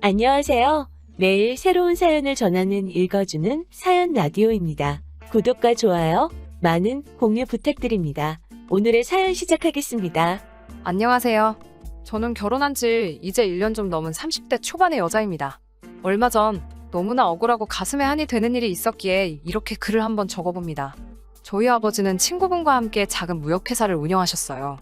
안녕하세요. 매일 새로운 사연을 전하는 읽어주는 사연 라디오입니다. 구독과 좋아요, 많은 공유 부탁드립니다. 오늘의 사연 시작하겠습니다. 안녕하세요. 저는 결혼한 지 이제 1년 좀 넘은 30대 초반의 여자입니다. 얼마 전 너무나 억울하고 가슴에 한이 되는 일이 있었기에 이렇게 글을 한번 적어봅니다. 저희 아버지는 친구분과 함께 작은 무역회사를 운영하셨어요.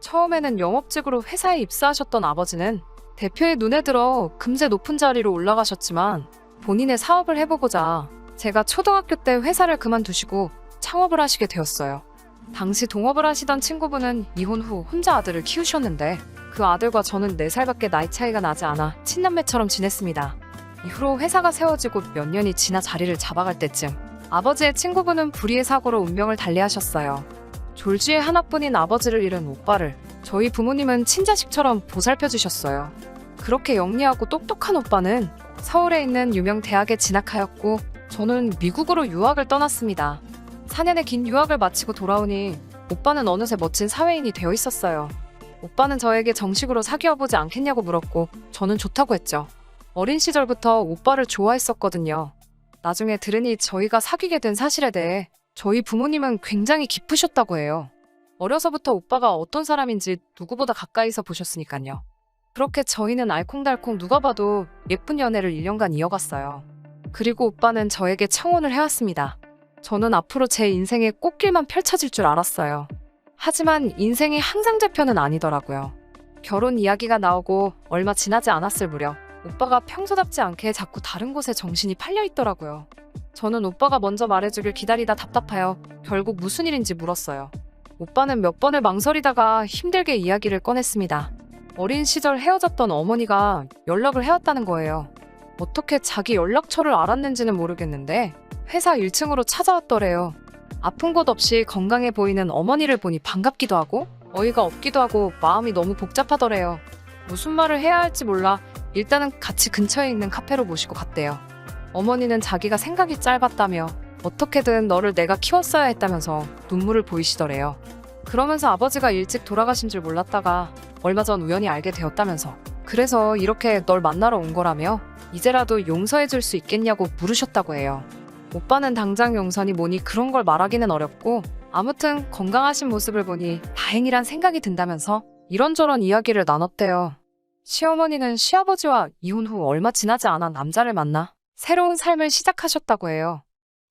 처음에는 영업직으로 회사에 입사하셨던 아버지는 대표의 눈에 들어 금세 높은 자리로 올라가셨지만 본인의 사업을 해보고자 제가 초등학교 때 회사를 그만두시고 창업을 하시게 되었어요. 당시 동업을 하시던 친구분은 이혼 후 혼자 아들을 키우셨는데 그 아들과 저는 4살밖에 나이 차이가 나지 않아 친남매처럼 지냈습니다. 이후로 회사가 세워지고 몇 년이 지나 자리를 잡아갈 때쯤 아버지의 친구분은 불의의 사고로 운명을 달리하셨어요. 졸지에 하나뿐인 아버지를 잃은 오빠를 저희 부모님은 친자식처럼 보살펴 주셨어요. 그렇게 영리하고 똑똑한 오빠는 서울에 있는 유명 대학에 진학하였고 저는 미국으로 유학을 떠났습니다. 4년의 긴 유학을 마치고 돌아오니 오빠는 어느새 멋진 사회인이 되어 있었어요. 오빠는 저에게 정식으로 사귀어보지 않겠냐고 물었고 저는 좋다고 했죠. 어린 시절부터 오빠를 좋아했었거든요. 나중에 들으니 저희가 사귀게 된 사실에 대해 저희 부모님은 굉장히 기쁘셨다고 해요. 어려서부터 오빠가 어떤 사람인지 누구보다 가까이서 보셨으니까요. 그렇게 저희는 알콩달콩 누가 봐도 예쁜 연애를 1년간 이어갔어요. 그리고 오빠는 저에게 청혼을 해왔습니다. 저는 앞으로 제 인생의 꽃길만 펼쳐질 줄 알았어요. 하지만 인생이 항상제표는 아니더라고요. 결혼 이야기가 나오고 얼마 지나지 않았을 무렵 오빠가 평소답지 않게 자꾸 다른 곳에 정신이 팔려 있더라고요. 저는 오빠가 먼저 말해주길 기다리다 답답하여 결국 무슨 일인지 물었어요. 오빠는 몇 번을 망설이다가 힘들게 이야기를 꺼냈습니다. 어린 시절 헤어졌던 어머니가 연락을 해왔다는 거예요. 어떻게 자기 연락처를 알았는지는 모르겠는데 회사 1층으로 찾아왔더래요. 아픈 곳 없이 건강해 보이는 어머니를 보니 반갑기도 하고 어이가 없기도 하고 마음이 너무 복잡하더래요. 무슨 말을 해야 할지 몰라 일단은 같이 근처에 있는 카페로 모시고 갔대요. 어머니는 자기가 생각이 짧았다며 어떻게든 너를 내가 키웠어야 했다면서 눈물을 보이시더래요. 그러면서 아버지가 일찍 돌아가신 줄 몰랐다가 얼마 전 우연히 알게 되었다면서 그래서 이렇게 널 만나러 온 거라며 이제라도 용서해 줄 수 있겠냐고 물으셨다고 해요. 오빠는 당장 용서니 뭐니 그런 걸 말하기는 어렵고 아무튼 건강하신 모습을 보니 다행이란 생각이 든다면서 이런저런 이야기를 나눴대요. 시어머니는 시아버지와 이혼 후 얼마 지나지 않아 남자를 만나 새로운 삶을 시작하셨다고 해요.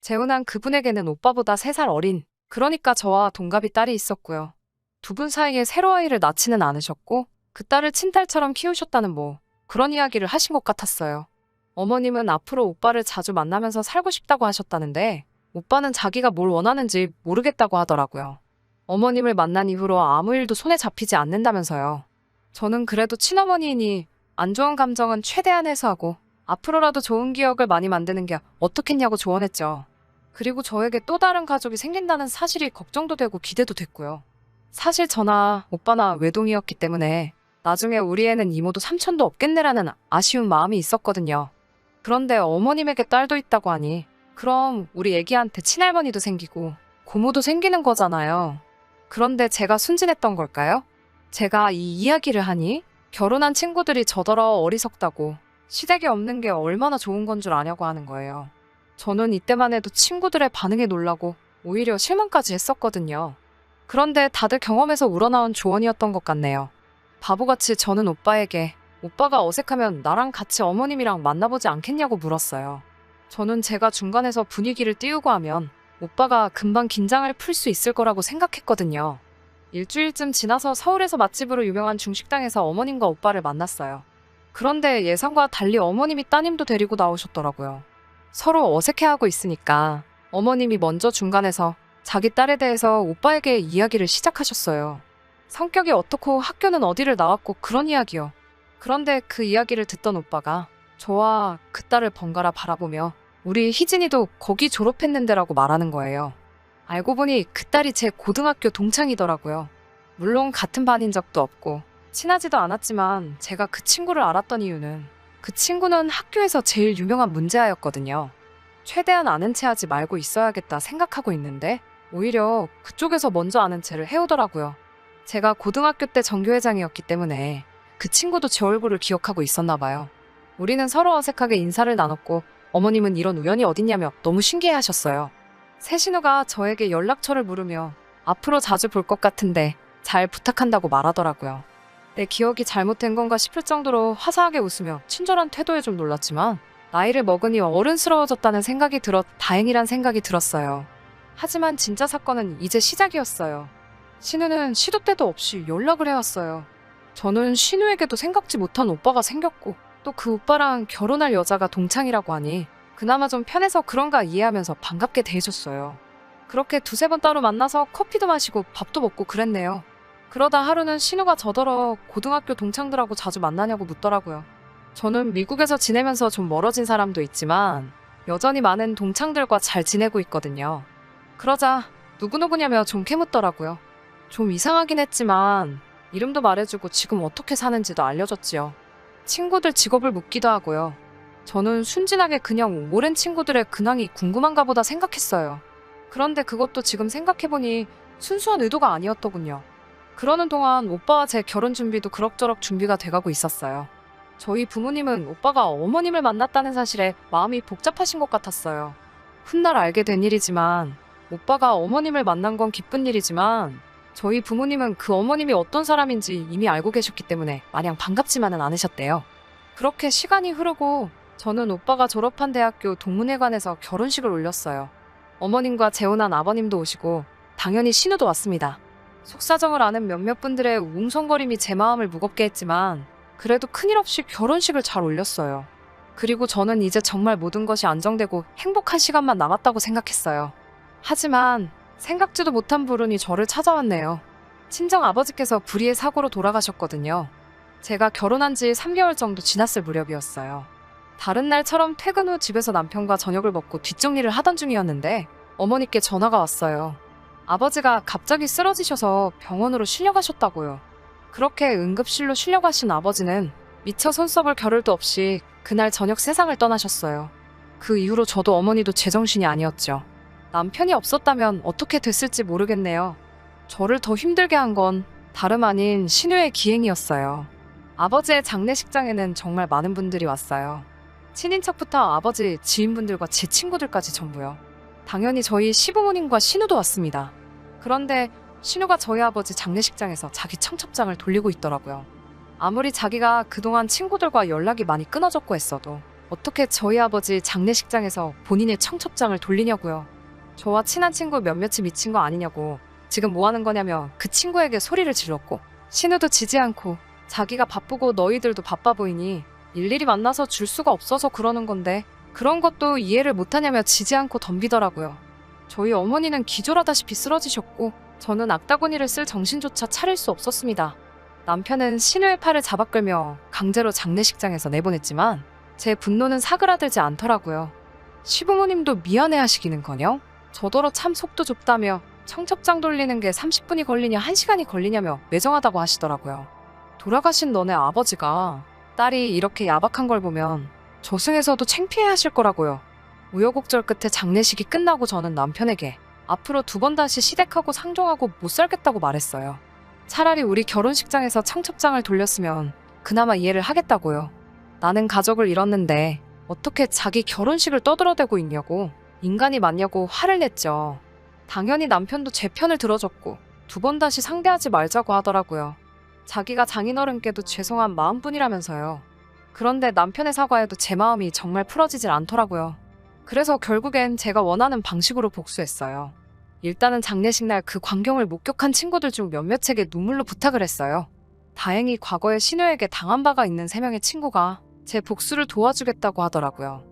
재혼한 그분에게는 오빠보다 3살 어린 그러니까 저와 동갑이 딸이 있었고요. 두 분 사이에 새로 아이를 낳지는 않으셨고 그 딸을 친딸처럼 키우셨다는 그런 이야기를 하신 것 같았어요. 어머님은 앞으로 오빠를 자주 만나면서 살고 싶다고 하셨다는데 오빠는 자기가 뭘 원하는지 모르겠다고 하더라고요. 어머님을 만난 이후로 아무 일도 손에 잡히지 않는다면서요. 저는 그래도 친어머니이니 안 좋은 감정은 최대한 해소하고 앞으로라도 좋은 기억을 많이 만드는 게 어떻겠냐고 조언했죠. 그리고 저에게 또 다른 가족이 생긴다는 사실이 걱정도 되고 기대도 됐고요. 사실 저나 오빠나 외동이었기 때문에 나중에 우리 애는 이모도 삼촌도 없겠네라는 아쉬운 마음이 있었거든요. 그런데 어머님에게 딸도 있다고 하니 그럼 우리 애기한테 친할머니도 생기고 고모도 생기는 거잖아요. 그런데 제가 순진했던 걸까요? 제가 이 이야기를 하니 결혼한 친구들이 저더러 어리석다고 시댁에 없는 게 얼마나 좋은 건 줄 아냐고 하는 거예요. 저는 이때만 해도 친구들의 반응에 놀라고 오히려 실망까지 했었거든요. 그런데 다들 경험에서 우러나온 조언이었던 것 같네요. 바보같이 저는 오빠에게 오빠가 어색하면 나랑 같이 어머님이랑 만나보지 않겠냐고 물었어요. 저는 제가 중간에서 분위기를 띄우고 하면 오빠가 금방 긴장을 풀 수 있을 거라고 생각했거든요. 일주일쯤 지나서 서울에서 맛집으로 유명한 중식당에서 어머님과 오빠를 만났어요. 그런데 예상과 달리 어머님이 따님도 데리고 나오셨더라고요. 서로 어색해하고 있으니까 어머님이 먼저 중간에서 자기 딸에 대해서 오빠에게 이야기를 시작하셨어요. 성격이 어떻고 학교는 어디를 나왔고 그런 이야기요. 그런데 그 이야기를 듣던 오빠가 저와 그 딸을 번갈아 바라보며 우리 희진이도 거기 졸업했는데라고 말하는 거예요. 알고 보니 그 딸이 제 고등학교 동창이더라고요. 물론 같은 반인 적도 없고 친하지도 않았지만 제가 그 친구를 알았던 이유는 그 친구는 학교에서 제일 유명한 문제아였거든요. 최대한 아는 체 하지 말고 있어야겠다 생각하고 있는데 오히려 그쪽에서 먼저 아는 체를 해오더라고요. 제가 고등학교 때 전교회장이었기 때문에 그 친구도 제 얼굴을 기억하고 있었나 봐요. 우리는 서로 어색하게 인사를 나눴고 어머님은 이런 우연이 어딨냐며 너무 신기해하셨어요. 새 신우가 저에게 연락처를 물으며 앞으로 자주 볼 것 같은데 잘 부탁한다고 말하더라고요. 내 기억이 잘못된 건가 싶을 정도로 화사하게 웃으며 친절한 태도에 좀 놀랐지만 나이를 먹으니 어른스러워졌다는 생각이 들어 다행이란 생각이 들었어요. 하지만 진짜 사건은 이제 시작이었어요. 신우는 시도 때도 없이 연락을 해왔어요. 저는 신우에게도 생각지 못한 오빠가 생겼고 또 그 오빠랑 결혼할 여자가 동창이라고 하니 그나마 좀 편해서 그런가 이해하면서 반갑게 대해줬어요. 그렇게 두세 번 따로 만나서 커피도 마시고 밥도 먹고 그랬네요. 그러다 하루는 신우가 저더러 고등학교 동창들하고 자주 만나냐고 묻더라고요. 저는 미국에서 지내면서 좀 멀어진 사람도 있지만 여전히 많은 동창들과 잘 지내고 있거든요. 그러자 누구누구냐며 좀 캐묻더라고요. 좀 이상하긴 했지만 이름도 말해주고 지금 어떻게 사는지도 알려줬지요. 친구들 직업을 묻기도 하고요. 저는 순진하게 그냥 오랜 친구들의 근황이 궁금한가 보다 생각했어요. 그런데 그것도 지금 생각해보니 순수한 의도가 아니었더군요. 그러는 동안 오빠와 제 결혼 준비도 그럭저럭 준비가 돼가고 있었어요. 저희 부모님은 오빠가 어머님을 만났다는 사실에 마음이 복잡하신 것 같았어요. 훗날 알게 된 일이지만 오빠가 어머님을 만난 건 기쁜 일이지만 저희 부모님은 그 어머님이 어떤 사람인지 이미 알고 계셨기 때문에 마냥 반갑지만은 않으셨대요. 그렇게 시간이 흐르고 저는 오빠가 졸업한 대학교 동문회관에서 결혼식을 올렸어요. 어머님과 재혼한 아버님도 오시고 당연히 신우도 왔습니다. 속사정을 아는 몇몇 분들의 웅성거림이 제 마음을 무겁게 했지만 그래도 큰일 없이 결혼식을 잘 올렸어요. 그리고 저는 이제 정말 모든 것이 안정되고 행복한 시간만 남았다고 생각했어요. 하지만 생각지도 못한 불운이 저를 찾아왔네요. 친정 아버지께서 불의의 사고로 돌아가셨거든요. 제가 결혼한 지 3개월 정도 지났을 무렵이었어요. 다른 날처럼 퇴근 후 집에서 남편과 저녁을 먹고 뒷정리를 하던 중이었는데 어머니께 전화가 왔어요. 아버지가 갑자기 쓰러지셔서 병원으로 실려가셨다고요. 그렇게 응급실로 실려가신 아버지는 미처 손써볼 겨를도 없이 그날 저녁 세상을 떠나셨어요. 그 이후로 저도 어머니도 제정신이 아니었죠. 남편이 없었다면 어떻게 됐을지 모르겠네요. 저를 더 힘들게 한 건 다름 아닌 신우의 기행이었어요. 아버지의 장례식장에는 정말 많은 분들이 왔어요. 친인척부터 아버지, 지인분들과 제 친구들까지 전부요. 당연히 저희 시부모님과 신우도 왔습니다. 그런데 신우가 저희 아버지 장례식장에서 자기 청첩장을 돌리고 있더라고요. 아무리 자기가 그동안 친구들과 연락이 많이 끊어졌고 했어도 어떻게 저희 아버지 장례식장에서 본인의 청첩장을 돌리냐고요. 저와 친한 친구 몇몇이 미친 거 아니냐고 지금 뭐 하는 거냐며 그 친구에게 소리를 질렀고 신우도 지지 않고 자기가 바쁘고 너희들도 바빠 보이니 일일이 만나서 줄 수가 없어서 그러는 건데 그런 것도 이해를 못하냐며 지지 않고 덤비더라고요. 저희 어머니는 기절하다시피 쓰러지셨고 저는 악다구니를 쓸 정신조차 차릴 수 없었습니다. 남편은 신우의 팔을 잡아끌며 강제로 장례식장에서 내보냈지만 제 분노는 사그라들지 않더라고요. 시부모님도 미안해하시기는커녕 저더러 참 속도 좁다며 청첩장 돌리는 게 30분이 걸리냐 1시간이 걸리냐며 매정하다고 하시더라고요. 돌아가신 너네 아버지가 딸이 이렇게 야박한 걸 보면 저승에서도 창피해하실 거라고요. 우여곡절 끝에 장례식이 끝나고 저는 남편에게 앞으로 2번 다시 시댁하고 상종하고 못 살겠다고 말했어요. 차라리 우리 결혼식장에서 청첩장을 돌렸으면 그나마 이해를 하겠다고요. 나는 가족을 잃었는데 어떻게 자기 결혼식을 떠들어대고 있냐고 인간이 맞냐고 화를 냈죠. 당연히 남편도 제 편을 들어줬고 2번 다시 상대하지 말자고 하더라고요. 자기가 장인어른께도 죄송한 마음뿐이라면서요. 그런데 남편의 사과에도 제 마음이 정말 풀어지질 않더라고요. 그래서 결국엔 제가 원하는 방식으로 복수했어요. 일단은 장례식 날 그 광경을 목격한 친구들 중 몇몇에게 눈물로 부탁을 했어요. 다행히 과거에 신우에게 당한 바가 있는 3명의 친구가 제 복수를 도와주겠다고 하더라고요.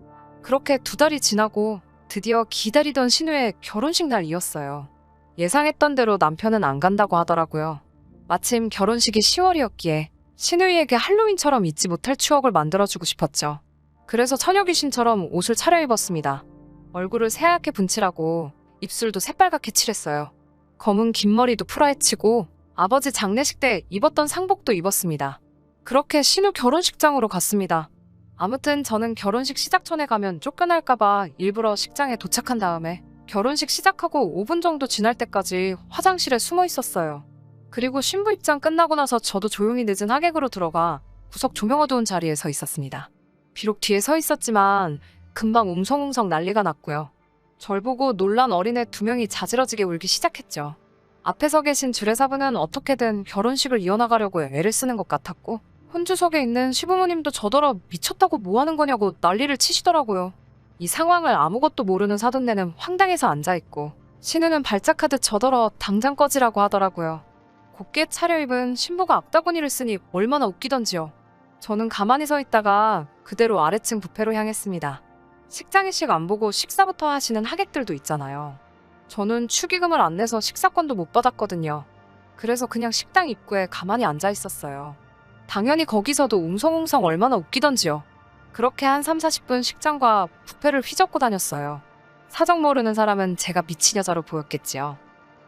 그렇게 2달이 지나고 드디어 기다리던 신우의 결혼식 날이었어요. 예상했던 대로 남편은 안 간다고 하더라고요. 마침 결혼식이 10월이었기에 신우이에게 할로윈처럼 잊지 못할 추억을 만들어주고 싶었죠. 그래서 처녀귀신처럼 옷을 차려입었습니다. 얼굴을 새하얗게 분칠하고 입술도 새빨갛게 칠했어요. 검은 긴 머리도 풀어헤치고 아버지 장례식 때 입었던 상복도 입었습니다. 그렇게 신우 결혼식장으로 갔습니다. 아무튼 저는 결혼식 시작 전에 가면 쫓겨날까봐 일부러 식장에 도착한 다음에 결혼식 시작하고 5분 정도 지날 때까지 화장실에 숨어 있었어요. 그리고 신부 입장 끝나고 나서 저도 조용히 늦은 하객으로 들어가 구석 조명 어두운 자리에 서 있었습니다. 비록 뒤에 서 있었지만 금방 웅성웅성 난리가 났고요. 절 보고 놀란 어린애 2명이 자지러지게 울기 시작했죠. 앞에 서 계신 주례사분은 어떻게든 결혼식을 이어나가려고 애를 쓰는 것 같았고, 혼주석에 있는 시부모님도 저더러 미쳤다고 뭐 하는 거냐고 난리를 치시더라고요. 이 상황을 아무것도 모르는 사돈네는 황당해서 앉아있고, 신우는 발작하듯 저더러 당장 꺼지라고 하더라고요. 곱게 차려입은 신부가 앞다구니를 쓰니 얼마나 웃기던지요. 저는 가만히 서 있다가 그대로 아래층 뷔페로 향했습니다. 식장일식 안 보고 식사부터 하시는 하객들도 있잖아요. 저는 축의금을 안 내서 식사권도 못 받았거든요. 그래서 그냥 식당 입구에 가만히 앉아 있었어요. 당연히 거기서도 웅성웅성 얼마나 웃기던지요. 그렇게 한 3-40분 식장과 뷔페를 휘젓고 다녔어요. 사정 모르는 사람은 제가 미친 여자로 보였겠지요.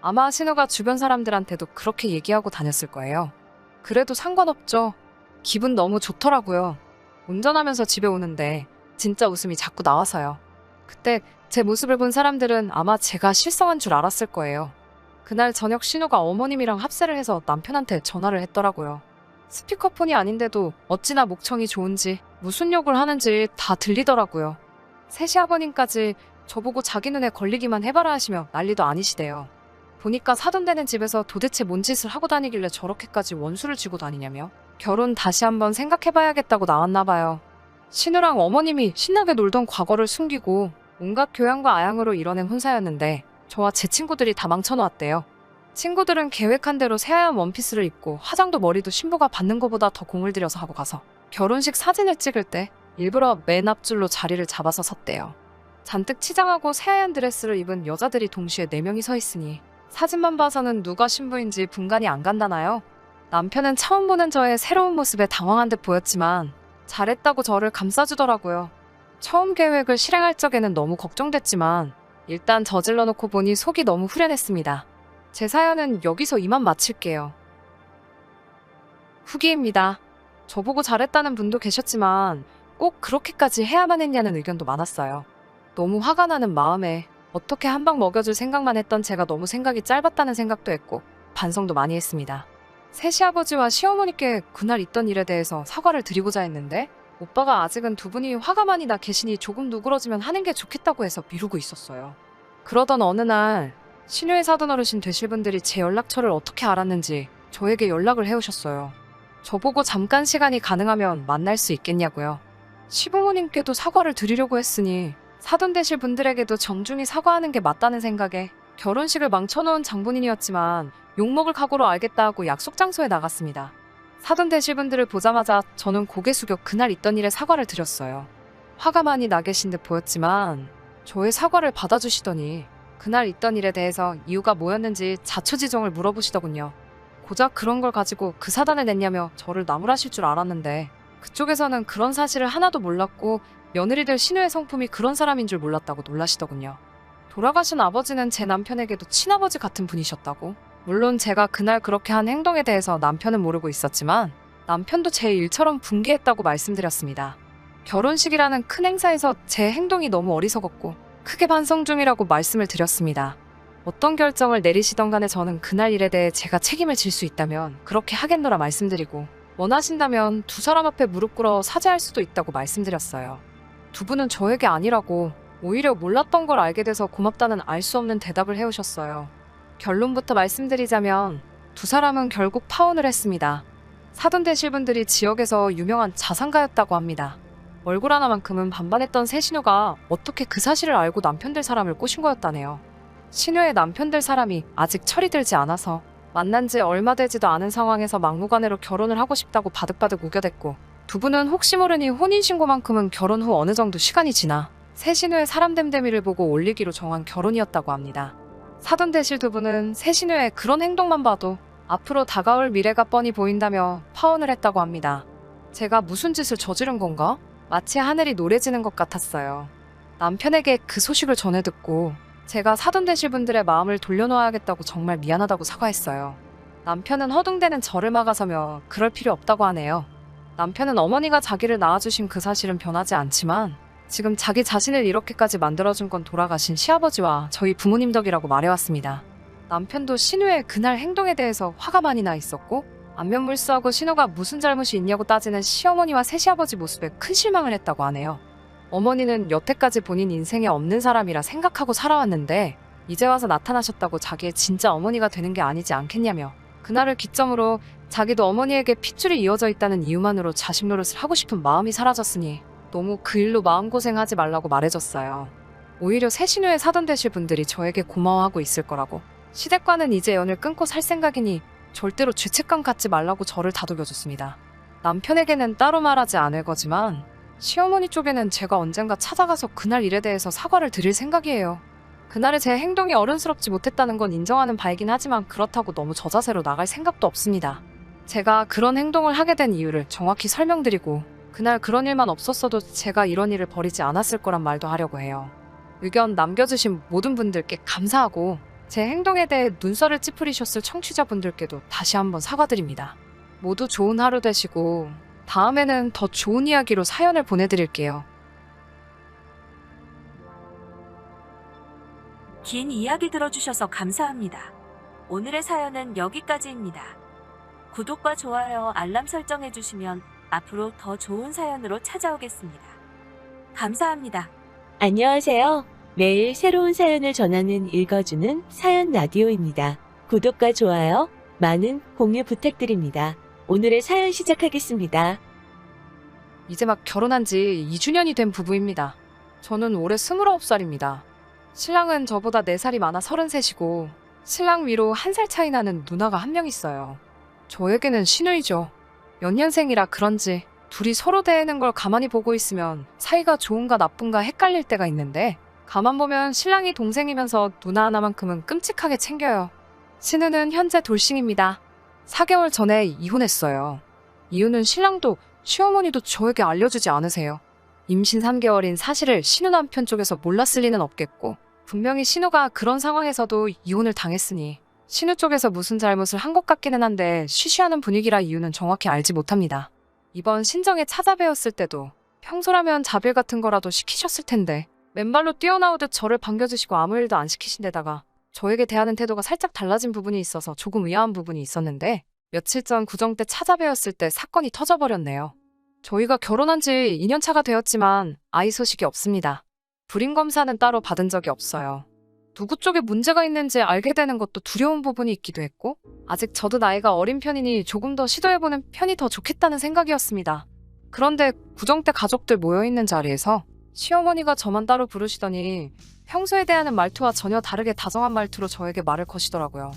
아마 신우가 주변 사람들한테도 그렇게 얘기하고 다녔을 거예요. 그래도 상관없죠. 기분 너무 좋더라고요. 운전하면서 집에 오는데 진짜 웃음이 자꾸 나와서요. 그때 제 모습을 본 사람들은 아마 제가 실성한 줄 알았을 거예요. 그날 저녁 신우가 어머님이랑 합세를 해서 남편한테 전화를 했더라고요. 스피커폰이 아닌데도 어찌나 목청이 좋은지 무슨 욕을 하는지 다 들리더라고요. 셋이 아버님까지 저보고 자기 눈에 걸리기만 해봐라 하시며 난리도 아니시대요. 보니까 사돈되는 집에서 도대체 뭔 짓을 하고 다니길래 저렇게까지 원수를 쥐고 다니냐며 결혼 다시 한번 생각해봐야겠다고 나왔나 봐요. 신우랑 어머님이 신나게 놀던 과거를 숨기고 온갖 교양과 아양으로 이뤄낸 혼사였는데 저와 제 친구들이 다 망쳐놓았대요. 친구들은 계획한 대로 새하얀 원피스를 입고 화장도 머리도 신부가 받는 것보다 더 공을 들여서 하고 가서 결혼식 사진을 찍을 때 일부러 맨 앞줄로 자리를 잡아서 섰대요. 잔뜩 치장하고 새하얀 드레스를 입은 여자들이 동시에 4명이 서 있으니 사진만 봐서는 누가 신부인지 분간이 안 간다나요? 남편은 처음 보는 저의 새로운 모습에 당황한 듯 보였지만 잘했다고 저를 감싸주더라고요. 처음 계획을 실행할 적에는 너무 걱정됐지만 일단 저질러 놓고 보니 속이 너무 후련했습니다. 제 사연은 여기서 이만 마칠게요. 후기입니다. 저보고 잘했다는 분도 계셨지만 꼭 그렇게까지 해야만 했냐는 의견도 많았어요. 너무 화가 나는 마음에 어떻게 한 방 먹여줄 생각만 했던 제가 너무 생각이 짧았다는 생각도 했고 반성도 많이 했습니다. 새 시아버지와 시어머니께 그날 있던 일에 대해서 사과를 드리고자 했는데 오빠가 아직은 두 분이 화가 많이 나 계시니 조금 누그러지면 하는 게 좋겠다고 해서 미루고 있었어요. 그러던 어느 날 신우의 사돈 어르신 되실 분들이 제 연락처를 어떻게 알았는지 저에게 연락을 해오셨어요. 저보고 잠깐 시간이 가능하면 만날 수 있겠냐고요. 시부모님께도 사과를 드리려고 했으니 사돈 되실 분들에게도 정중히 사과하는 게 맞다는 생각에 결혼식을 망쳐놓은 장본인이었지만 욕먹을 각오로 알겠다 하고 약속 장소에 나갔습니다. 사돈 되실 분들을 보자마자 저는 고개 숙여 그날 있던 일에 사과를 드렸어요. 화가 많이 나 계신 듯 보였지만 저의 사과를 받아주시더니 그날 있던 일에 대해서 이유가 뭐였는지 자초지종을 물어보시더군요. 고작 그런 걸 가지고 그 사단을 냈냐며 저를 나무라실 줄 알았는데 그쪽에서는 그런 사실을 하나도 몰랐고 며느리들 신우의 성품이 그런 사람인 줄 몰랐다고 놀라시더군요. 돌아가신 아버지는 제 남편에게도 친아버지 같은 분이셨다고. 물론 제가 그날 그렇게 한 행동에 대해서 남편은 모르고 있었지만 남편도 제 일처럼 분개했다고 말씀드렸습니다. 결혼식이라는 큰 행사에서 제 행동이 너무 어리석었고 크게 반성 중이라고 말씀을 드렸습니다. 어떤 결정을 내리시던 간에 저는 그날 일에 대해 제가 책임을 질 수 있다면 그렇게 하겠노라 말씀드리고 원하신다면 두 사람 앞에 무릎 꿇어 사죄할 수도 있다고 말씀드렸어요. 두 분은 저에게 아니라고 오히려 몰랐던 걸 알게 돼서 고맙다는 알 수 없는 대답을 해오셨어요. 결론부터 말씀드리자면 두 사람은 결국 파혼을 했습니다. 사돈 되실 분들이 지역에서 유명한 자산가였다고 합니다. 얼굴 하나만큼은 반반했던 새 신우가 어떻게 그 사실을 알고 남편 될 사람을 꼬신 거였다네요. 신우의 남편 될 사람이 아직 철이 들지 않아서 만난 지 얼마 되지도 않은 상황에서 막무가내로 결혼을 하고 싶다고 바득바득 우겨댔고 두 분은 혹시 모르니 혼인신고만큼은 결혼 후 어느 정도 시간이 지나 새 신우의 사람 됨됨이를 보고 올리기로 정한 결혼이었다고 합니다. 사돈 되실 두 분은 새 신우의 그런 행동만 봐도 앞으로 다가올 미래가 뻔히 보인다며 파혼을 했다고 합니다. 제가 무슨 짓을 저지른 건가? 마치 하늘이 노래지는 것 같았어요. 남편에게 그 소식을 전해 듣고 제가 사돈 되실 분들의 마음을 돌려놓아야겠다고 정말 미안하다고 사과했어요. 남편은 허둥대는 저를 막아서며 그럴 필요 없다고 하네요. 남편은 어머니가 자기를 낳아주신 그 사실은 변하지 않지만 지금 자기 자신을 이렇게까지 만들어준 건 돌아가신 시아버지와 저희 부모님 덕이라고 말해왔습니다. 남편도 신우의 그날 행동에 대해서 화가 많이 나 있었고 안면불수하고 신우가 무슨 잘못이 있냐고 따지는 시어머니와 새시아버지 모습에 큰 실망을 했다고 하네요. 어머니는 여태까지 본인 인생에 없는 사람이라 생각하고 살아왔는데 이제 와서 나타나셨다고 자기의 진짜 어머니가 되는 게 아니지 않겠냐며 그날을 기점으로 자기도 어머니에게 핏줄이 이어져 있다는 이유만으로 자식 노릇을 하고 싶은 마음이 사라졌으니 너무 그 일로 마음고생하지 말라고 말해줬어요. 오히려 새신우에 사돈 되실 분들이 저에게 고마워하고 있을 거라고. 시댁과는 이제 연을 끊고 살 생각이니 절대로 죄책감 갖지 말라고 저를 다독여줬습니다. 남편에게는 따로 말하지 않을 거지만 시어머니 쪽에는 제가 언젠가 찾아가서 그날 일에 대해서 사과를 드릴 생각이에요. 그날의 제 행동이 어른스럽지 못했다는 건 인정하는 바이긴 하지만 그렇다고 너무 저자세로 나갈 생각도 없습니다. 제가 그런 행동을 하게 된 이유를 정확히 설명드리고 그날 그런 일만 없었어도 제가 이런 일을 벌이지 않았을 거란 말도 하려고 해요. 의견 남겨주신 모든 분들께 감사하고 제 행동에 대해 눈살을 찌푸리셨을 청취자분들께도 다시 한번 사과드립니다. 모두 좋은 하루 되시고 다음에는 더 좋은 이야기로 사연을 보내드릴게요. 긴 이야기 들어주셔서 감사합니다. 오늘의 사연은 여기까지입니다. 구독과 좋아요, 알람 설정해주시면 앞으로 더 좋은 사연으로 찾아오겠습니다. 감사합니다. 안녕하세요. 매일 새로운 사연을 전하는 읽어주는 사연 라디오입니다. 구독과 좋아요, 많은 공유 부탁드립니다. 오늘의 사연 시작하겠습니다. 이제 막 결혼한 지 2주년이 된 부부입니다. 저는 올해 29살입니다. 신랑은 저보다 4살이 많아 33이고 신랑 위로 1살 차이 나는 누나가 한 명 있어요. 저에게는 시누이죠. 연년생이라 그런지 둘이 서로 대하는 걸 가만히 보고 있으면 사이가 좋은가 나쁜가 헷갈릴 때가 있는데 가만 보면 신랑이 동생이면서 누나 하나만큼은 끔찍하게 챙겨요. 신우는 현재 돌싱입니다. 4개월 전에 이혼했어요. 이유는 신랑도 시어머니도 저에게 알려주지 않으세요. 임신 3개월인 사실을 신우 남편 쪽에서 몰랐을 리는 없겠고 분명히 신우가 그런 상황에서도 이혼을 당했으니 신우 쪽에서 무슨 잘못을 한 것 같기는 한데 쉬쉬하는 분위기라 이유는 정확히 알지 못합니다. 이번 신정에 찾아뵈었을 때도 평소라면 자빌 같은 거라도 시키셨을 텐데 맨발로 뛰어나오듯 저를 반겨주시고 아무 일도 안 시키신 데다가 저에게 대하는 태도가 살짝 달라진 부분이 있어서 조금 의아한 부분이 있었는데 며칠 전 구정 때 찾아뵈었을 때 사건이 터져버렸네요. 저희가 결혼한 지 2년 차가 되었지만 아이 소식이 없습니다. 불임검사는 따로 받은 적이 없어요. 누구 쪽에 문제가 있는지 알게 되는 것도 두려운 부분이 있기도 했고 아직 저도 나이가 어린 편이니 조금 더 시도해보는 편이 더 좋겠다는 생각이었습니다. 그런데 구정 때 가족들 모여있는 자리에서 시어머니가 저만 따로 부르시더니 평소에 대하는 말투와 전혀 다르게 다정한 말투로 저에게 말을 거시더라고요.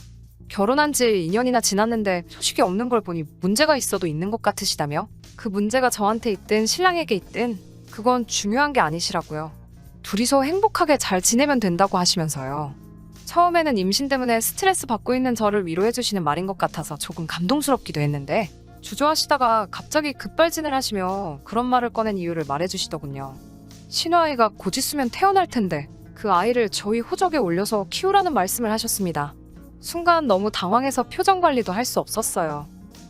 결혼한 지 2년이나 지났는데 소식이 없는 걸 보니 문제가 있어도 있는 것 같으시다며 그 문제가 저한테 있든 신랑에게 있든 그건 중요한 게 아니시라고요. 둘이서 행복하게 잘 지내면 된다고 하시면서요. 처음에는 임신 때문에 스트레스 받고 있는 저를 위로해주시는 말인 것 같아서 조금 감동스럽기도 했는데 주저하시다가 갑자기 급발진을 하시며 그런 말을 꺼낸 이유를 말해주시더군요. 신우아이가 곧 있으면 태어날 텐데 그 아이를 저희 호적에 올려서 키우라는 말씀을 하셨습니다. 순간 너무 당황해서 표정 관리도 할 수 없었어요.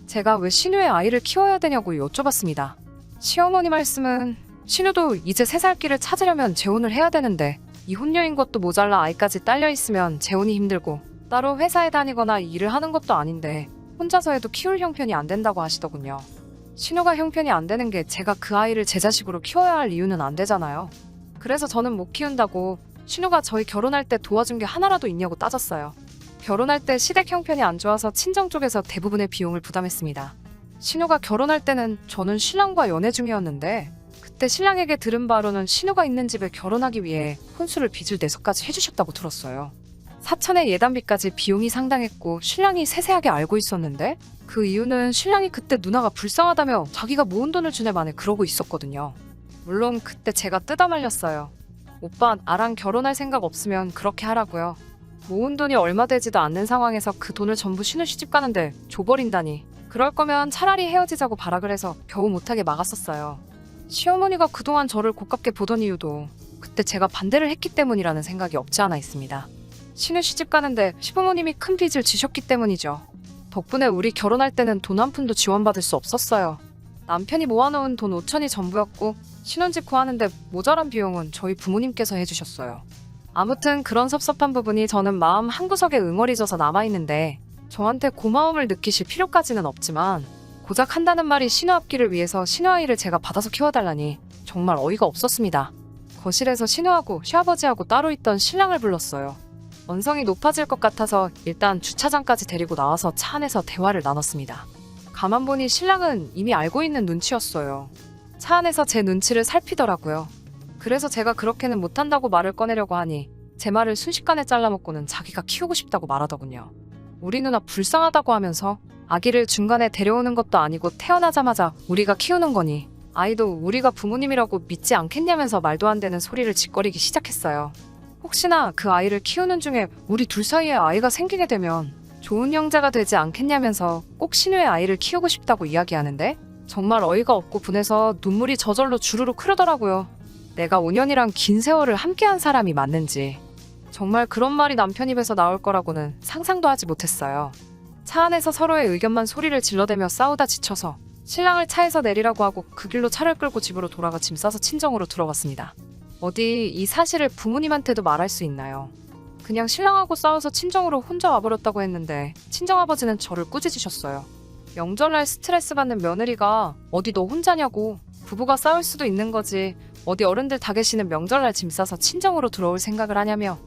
제가 왜 신우의 아이를 키워야 되냐고 여쭤봤습니다. 시어머니 말씀은 신우도 이제 3살 끼를 찾으려면 재혼을 해야 되는데 이혼녀인 것도 모자라 아이까지 딸려 있으면 재혼이 힘들고 따로 회사에 다니거나 일을 하는 것도 아닌데 혼자서 해도 키울 형편이 안 된다고 하시더군요. 신우가 형편이 안 되는 게 제가 그 아이를 제 자식으로 키워야 할 이유는 안 되잖아요. 그래서 저는 못 키운다고 신우가 저희 결혼할 때 도와준 게 하나라도 있냐고 따졌어요. 결혼할 때 시댁 형편이 안 좋아서 친정 쪽에서 대부분의 비용을 부담했습니다. 신우가 결혼할 때는 저는 신랑과 연애 중이었는데 그때 신랑에게 들은 바로는 신우가 있는 집에 결혼하기 위해 혼수를 빚을 내서까지 해주셨다고 들었어요. 사천의 예단비까지 비용이 상당했고 신랑이 세세하게 알고 있었는데 그 이유는 신랑이 그때 누나가 불쌍하다며 자기가 모은 돈을 주네 만에 그러고 있었거든요. 물론 그때 제가 뜯어 말렸어요. 오빠 나랑 결혼할 생각 없으면 그렇게 하라고요. 모은 돈이 얼마 되지도 않는 상황에서 그 돈을 전부 신우 시집 가는데 줘버린다니. 그럴 거면 차라리 헤어지자고 발악을 해서 겨우 못하게 막았었어요. 시어머니가 그동안 저를 고깝게 보던 이유도 그때 제가 반대를 했기 때문이라는 생각이 없지 않아 있습니다. 신우 시집 가는데 시부모님이 큰 빚을 지셨기 때문이죠. 덕분에 우리 결혼할 때는 돈 한 푼도 지원받을 수 없었어요. 남편이 모아놓은 돈 5천이 전부였고 신혼집 구하는데 모자란 비용은 저희 부모님께서 해주셨어요. 아무튼 그런 섭섭한 부분이 저는 마음 한구석에 응어리져서 남아있는데 저한테 고마움을 느끼실 필요까지는 없지만 고작 한다는 말이 신우 앞길을 위해서 신우 아이를 제가 받아서 키워달라니 정말 어이가 없었습니다. 거실에서 신우하고 시아버지하고 따로 있던 신랑을 불렀어요. 언성이 높아질 것 같아서 일단 주차장까지 데리고 나와서 차 안에서 대화를 나눴습니다. 가만 보니 신랑은 이미 알고 있는 눈치였어요. 차 안에서 제 눈치를 살피더라고요. 그래서 제가 그렇게는 못한다고 말을 꺼내려고 하니 제 말을 순식간에 잘라먹고는 자기가 키우고 싶다고 말하더군요. 우리 누나 불쌍하다고 하면서 아기를 중간에 데려오는 것도 아니고 태어나자마자 우리가 키우는 거니 아이도 우리가 부모님이라고 믿지 않겠냐면서 말도 안 되는 소리를 짓거리기 시작했어요. 혹시나 그 아이를 키우는 중에 우리 둘 사이에 아이가 생기게 되면 좋은 형제가 되지 않겠냐면서 꼭 신우의 아이를 키우고 싶다고 이야기하는데 정말 어이가 없고 분해서 눈물이 저절로 주르륵 흐르더라고요. 내가 5년이란 긴 세월을 함께한 사람이 맞는지 정말 그런 말이 남편 입에서 나올 거라고는 상상도 하지 못했어요. 차 안에서 서로의 의견만 소리를 질러대며 싸우다 지쳐서 신랑을 차에서 내리라고 하고 그 길로 차를 끌고 집으로 돌아가 짐 싸서 친정으로 들어갔습니다. 어디 이 사실을 부모님한테도 말할 수 있나요? 그냥 신랑하고 싸워서 친정으로 혼자 와버렸다고 했는데 친정아버지는 저를 꾸짖으셨어요. 명절날 스트레스 받는 며느리가 어디 너 혼자냐고. 부부가 싸울 수도 있는 거지. 어디 어른들 다 계시는 명절날 짐 싸서 친정으로 들어올 생각을 하냐며.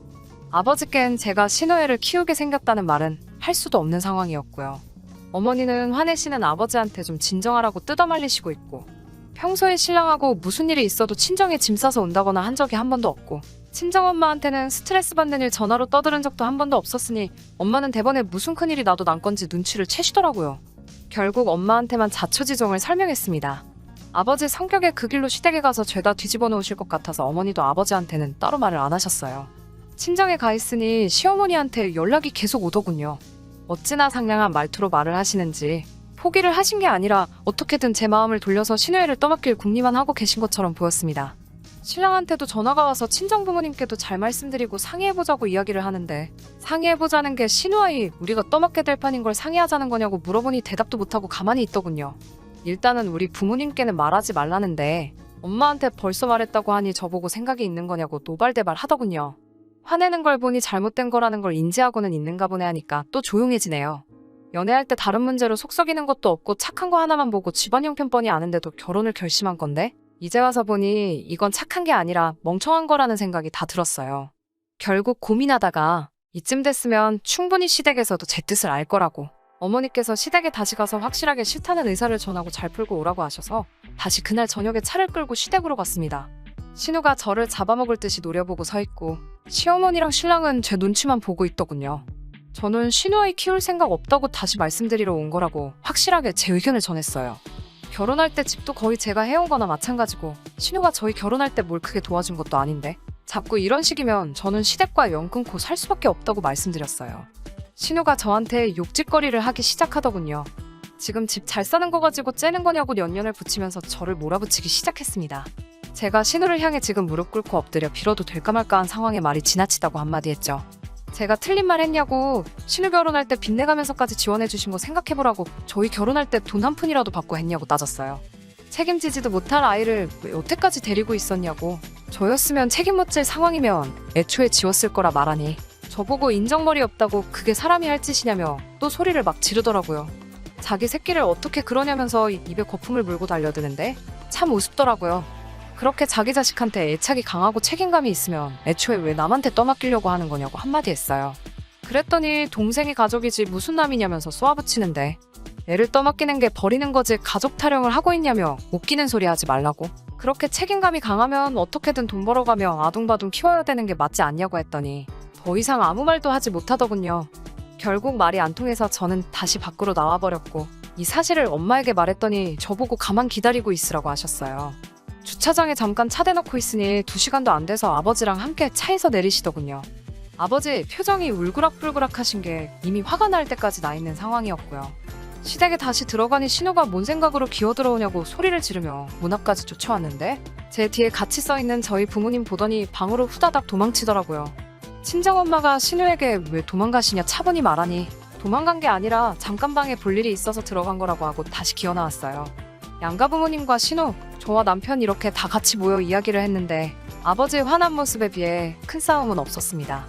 아버지께는 제가 신우애를 키우게 생겼다는 말은 할 수도 없는 상황이었고요. 어머니는 화내시는 아버지한테 좀 진정하라고 뜯어말리시고 있고 평소에 신랑하고 무슨 일이 있어도 친정에 짐 싸서 온다거나 한 적이 한 번도 없고 친정엄마한테는 스트레스 받는 일 전화로 떠들은 적도 한 번도 없었으니 엄마는 대번에 무슨 큰일이 나도 난 건지 눈치를 채시더라고요. 결국 엄마한테만 자초지종을 설명했습니다. 아버지 성격에 그 길로 시댁에 가서 죄다 뒤집어 놓으실 것 같아서 어머니도 아버지한테는 따로 말을 안 하셨어요. 친정에 가 있으니 시어머니한테 연락이 계속 오더군요. 어찌나 상냥한 말투로 말을 하시는지 포기를 하신 게 아니라 어떻게든 제 마음을 돌려서 신우애를 떠맡길 궁리만 하고 계신 것처럼 보였습니다. 신랑한테도 전화가 와서 친정 부모님께도 잘 말씀드리고 상의해보자고 이야기를 하는데 상의해보자는 게 신우아이 우리가 떠맡게 될 판인 걸 상의하자는 거냐고 물어보니 대답도 못하고 가만히 있더군요. 일단은 우리 부모님께는 말하지 말라는데 엄마한테 벌써 말했다고 하니 저보고 생각이 있는 거냐고 노발대발 하더군요. 화내는 걸 보니 잘못된 거라는 걸 인지하고는 있는가 보네 하니까 또 조용해지네요. 연애할 때 다른 문제로 속 썩이는 것도 없고 착한 거 하나만 보고 집안 형편 뻔히 아는데도 결혼을 결심한 건데 이제 와서 보니 이건 착한 게 아니라 멍청한 거라는 생각이 다 들었어요. 결국 고민하다가 이쯤 됐으면 충분히 시댁에서도 제 뜻을 알 거라고 어머니께서 시댁에 다시 가서 확실하게 싫다는 의사를 전하고 잘 풀고 오라고 하셔서 다시 그날 저녁에 차를 끌고 시댁으로 갔습니다. 신우가 저를 잡아먹을 듯이 노려보고 서 있고 시어머니랑 신랑은 제 눈치만 보고 있더군요. 저는 신우아이 키울 생각 없다고 다시 말씀드리러 온 거라고 확실하게 제 의견을 전했어요. 결혼할 때 집도 거의 제가 해온 거나 마찬가지고 신우가 저희 결혼할 때 뭘 크게 도와준 것도 아닌데 자꾸 이런 식이면 저는 시댁과 연 끊고 살 수밖에 없다고 말씀드렸어요. 신우가 저한테 욕짓거리를 하기 시작하더군요. 지금 집 잘 사는 거 가지고 째는 거냐고 연연을 붙이면서 저를 몰아붙이기 시작했습니다. 제가 신우를 향해 지금 무릎 꿇고 엎드려 빌어도 될까 말까 한 상황에 말이 지나치다고 한마디 했죠. 제가 틀린 말 했냐고 신우 결혼할 때 빚내가면서까지 지원해 주신 거 생각해보라고 저희 결혼할 때 돈 한 푼이라도 받고 했냐고 따졌어요. 책임지지도 못할 아이를 왜 여태까지 데리고 있었냐고 저였으면 책임 못 질 상황이면 애초에 지웠을 거라 말하니 저보고 인정머리 없다고 그게 사람이 할 짓이냐며 또 소리를 막 지르더라고요. 자기 새끼를 어떻게 그러냐면서 입에 거품을 물고 달려드는데 참 우습더라고요. 그렇게 자기 자식한테 애착이 강하고 책임감이 있으면 애초에 왜 남한테 떠맡기려고 하는 거냐고 한마디 했어요. 그랬더니 동생이 가족이지 무슨 남이냐면서 쏘아붙이는데 애를 떠맡기는 게 버리는 거지 가족 타령을 하고 있냐며 웃기는 소리 하지 말라고. 그렇게 책임감이 강하면 어떻게든 돈 벌어가며 아둥바둥 키워야 되는 게 맞지 않냐고 했더니 더 이상 아무 말도 하지 못하더군요. 결국 말이 안 통해서 저는 다시 밖으로 나와버렸고 이 사실을 엄마에게 말했더니 저보고 가만 기다리고 있으라고 하셨어요. 주차장에 잠깐 차 대놓고 있으니 2시간도 안 돼서 아버지랑 함께 차에서 내리시더군요. 아버지 표정이 울그락불그락 하신 게 이미 화가 날 때까지 나 있는 상황이었고요. 시댁에 다시 들어가니 신우가 뭔 생각으로 기어들어오냐고 소리를 지르며 문 앞까지 쫓아왔는데 제 뒤에 같이 써있는 저희 부모님 보더니 방으로 후다닥 도망치더라고요. 친정엄마가 신우에게 왜 도망가시냐 차분히 말하니 도망간 게 아니라 잠깐 방에 볼 일이 있어서 들어간 거라고 하고 다시 기어나왔어요. 양가 부모님과 신우, 저와 남편 이렇게 다 같이 모여 이야기를 했는데 아버지의 화난 모습에 비해 큰 싸움은 없었습니다.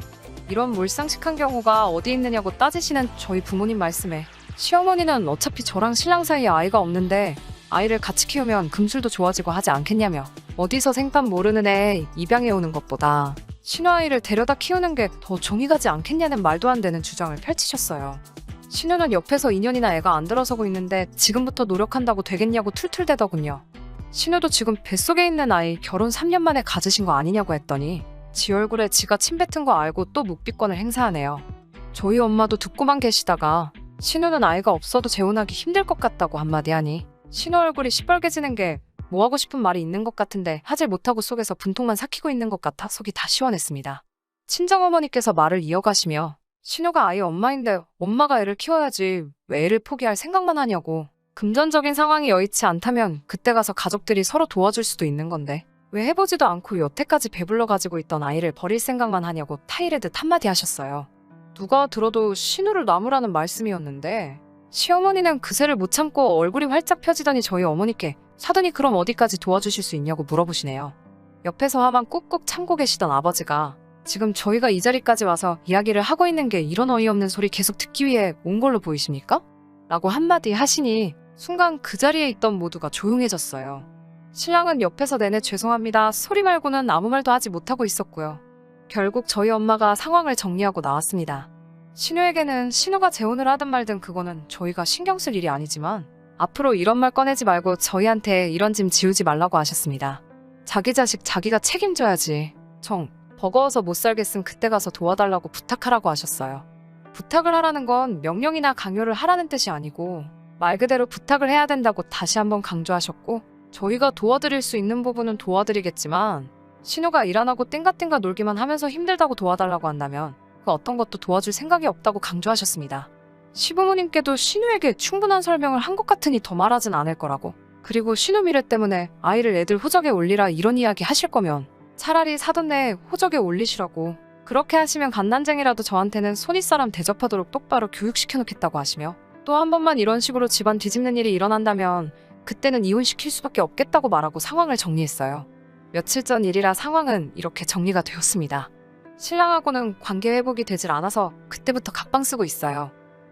이런 몰상식한 경우가 어디 있느냐고 따지시는 저희 부모님 말씀에 시어머니는 어차피 저랑 신랑 사이에 아이가 없는데 아이를 같이 키우면 금술도 좋아지고 하지 않겠냐며 어디서 생판 모르는 애 입양해 오는 것보다 신우아이를 데려다 키우는 게 더 정이 가지 않겠냐는 말도 안 되는 주장을 펼치셨어요. 신우는 옆에서 2년이나 애가 안 들어서고 있는데 지금부터 노력한다고 되겠냐고 툴툴대더군요. 신우도 지금 뱃속에 있는 아이 결혼 3년 만에 가지신 거 아니냐고 했더니 지 얼굴에 지가 침 뱉은 거 알고 또 묵비권을 행사하네요. 저희 엄마도 듣고만 계시다가 신우는 아이가 없어도 재혼하기 힘들 것 같다고 한마디 하니 신우 얼굴이 시뻘개지는 게 뭐 하고 싶은 말이 있는 것 같은데 하질 못하고 속에서 분통만 삭히고 있는 것 같아 속이 다 시원했습니다. 친정어머니께서 말을 이어가시며 신우가 아이 엄마인데 엄마가 애를 키워야지 왜 애를 포기할 생각만 하냐고 금전적인 상황이 여의치 않다면 그때 가서 가족들이 서로 도와줄 수도 있는 건데 왜 해보지도 않고 여태까지 배불러 가지고 있던 아이를 버릴 생각만 하냐고 타이레듯 한마디 하셨어요. 누가 들어도 신우를 나무라는 말씀이었는데 시어머니는 그새를 못 참고 얼굴이 활짝 펴지더니 저희 어머니께 사돈이 그럼 어디까지 도와주실 수 있냐고 물어보시네요. 옆에서 화만 꾹꾹 참고 계시던 아버지가 지금 저희가 이 자리까지 와서 이야기를 하고 있는 게 이런 어이없는 소리 계속 듣기 위해 온 걸로 보이십니까? 라고 한마디 하시니 순간 그 자리에 있던 모두가 조용해졌어요. 신랑은 옆에서 내내 죄송합니다 소리 말고는 아무 말도 하지 못하고 있었고요. 결국 저희 엄마가 상황을 정리하고 나왔습니다. 신우에게는 신우가 재혼을 하든 말든 그거는 저희가 신경 쓸 일이 아니지만 앞으로 이런 말 꺼내지 말고 저희한테 이런 짐 지우지 말라고 하셨습니다. 자기 자식 자기가 책임져야지. 정 버거워서 못 살겠음 그때 가서 도와달라고 부탁하라고 하셨어요. 부탁을 하라는 건 명령이나 강요를 하라는 뜻이 아니고 말 그대로 부탁을 해야 된다고 다시 한번 강조하셨고 저희가 도와드릴 수 있는 부분은 도와드리겠지만 신우가 일 안 하고 땡가땡가 놀기만 하면서 힘들다고 도와달라고 한다면 그 어떤 것도 도와줄 생각이 없다고 강조하셨습니다. 시부모님께도 신우에게 충분한 설명을 한 것 같으니 더 말하진 않을 거라고 그리고 신우 미래 때문에 아이를 애들 호적에 올리라 이런 이야기 하실 거면 차라리 사돈 내에 호적에 올리시라고 그렇게 하시면 갓난쟁이라도 저한테는 손윗사람 대접하도록 똑바로 교육시켜놓겠다고 하시며 또 한 번만 이런 식으로 집안 뒤집는 일이 일어난다면 그때는 이혼시킬 수밖에 없겠다고 말하고 상황을 정리했어요. 며칠 전 일이라 상황은 이렇게 정리가 되었습니다. 신랑하고는 관계 회복이 되질 않아서 그때부터 각방 쓰고 있어요.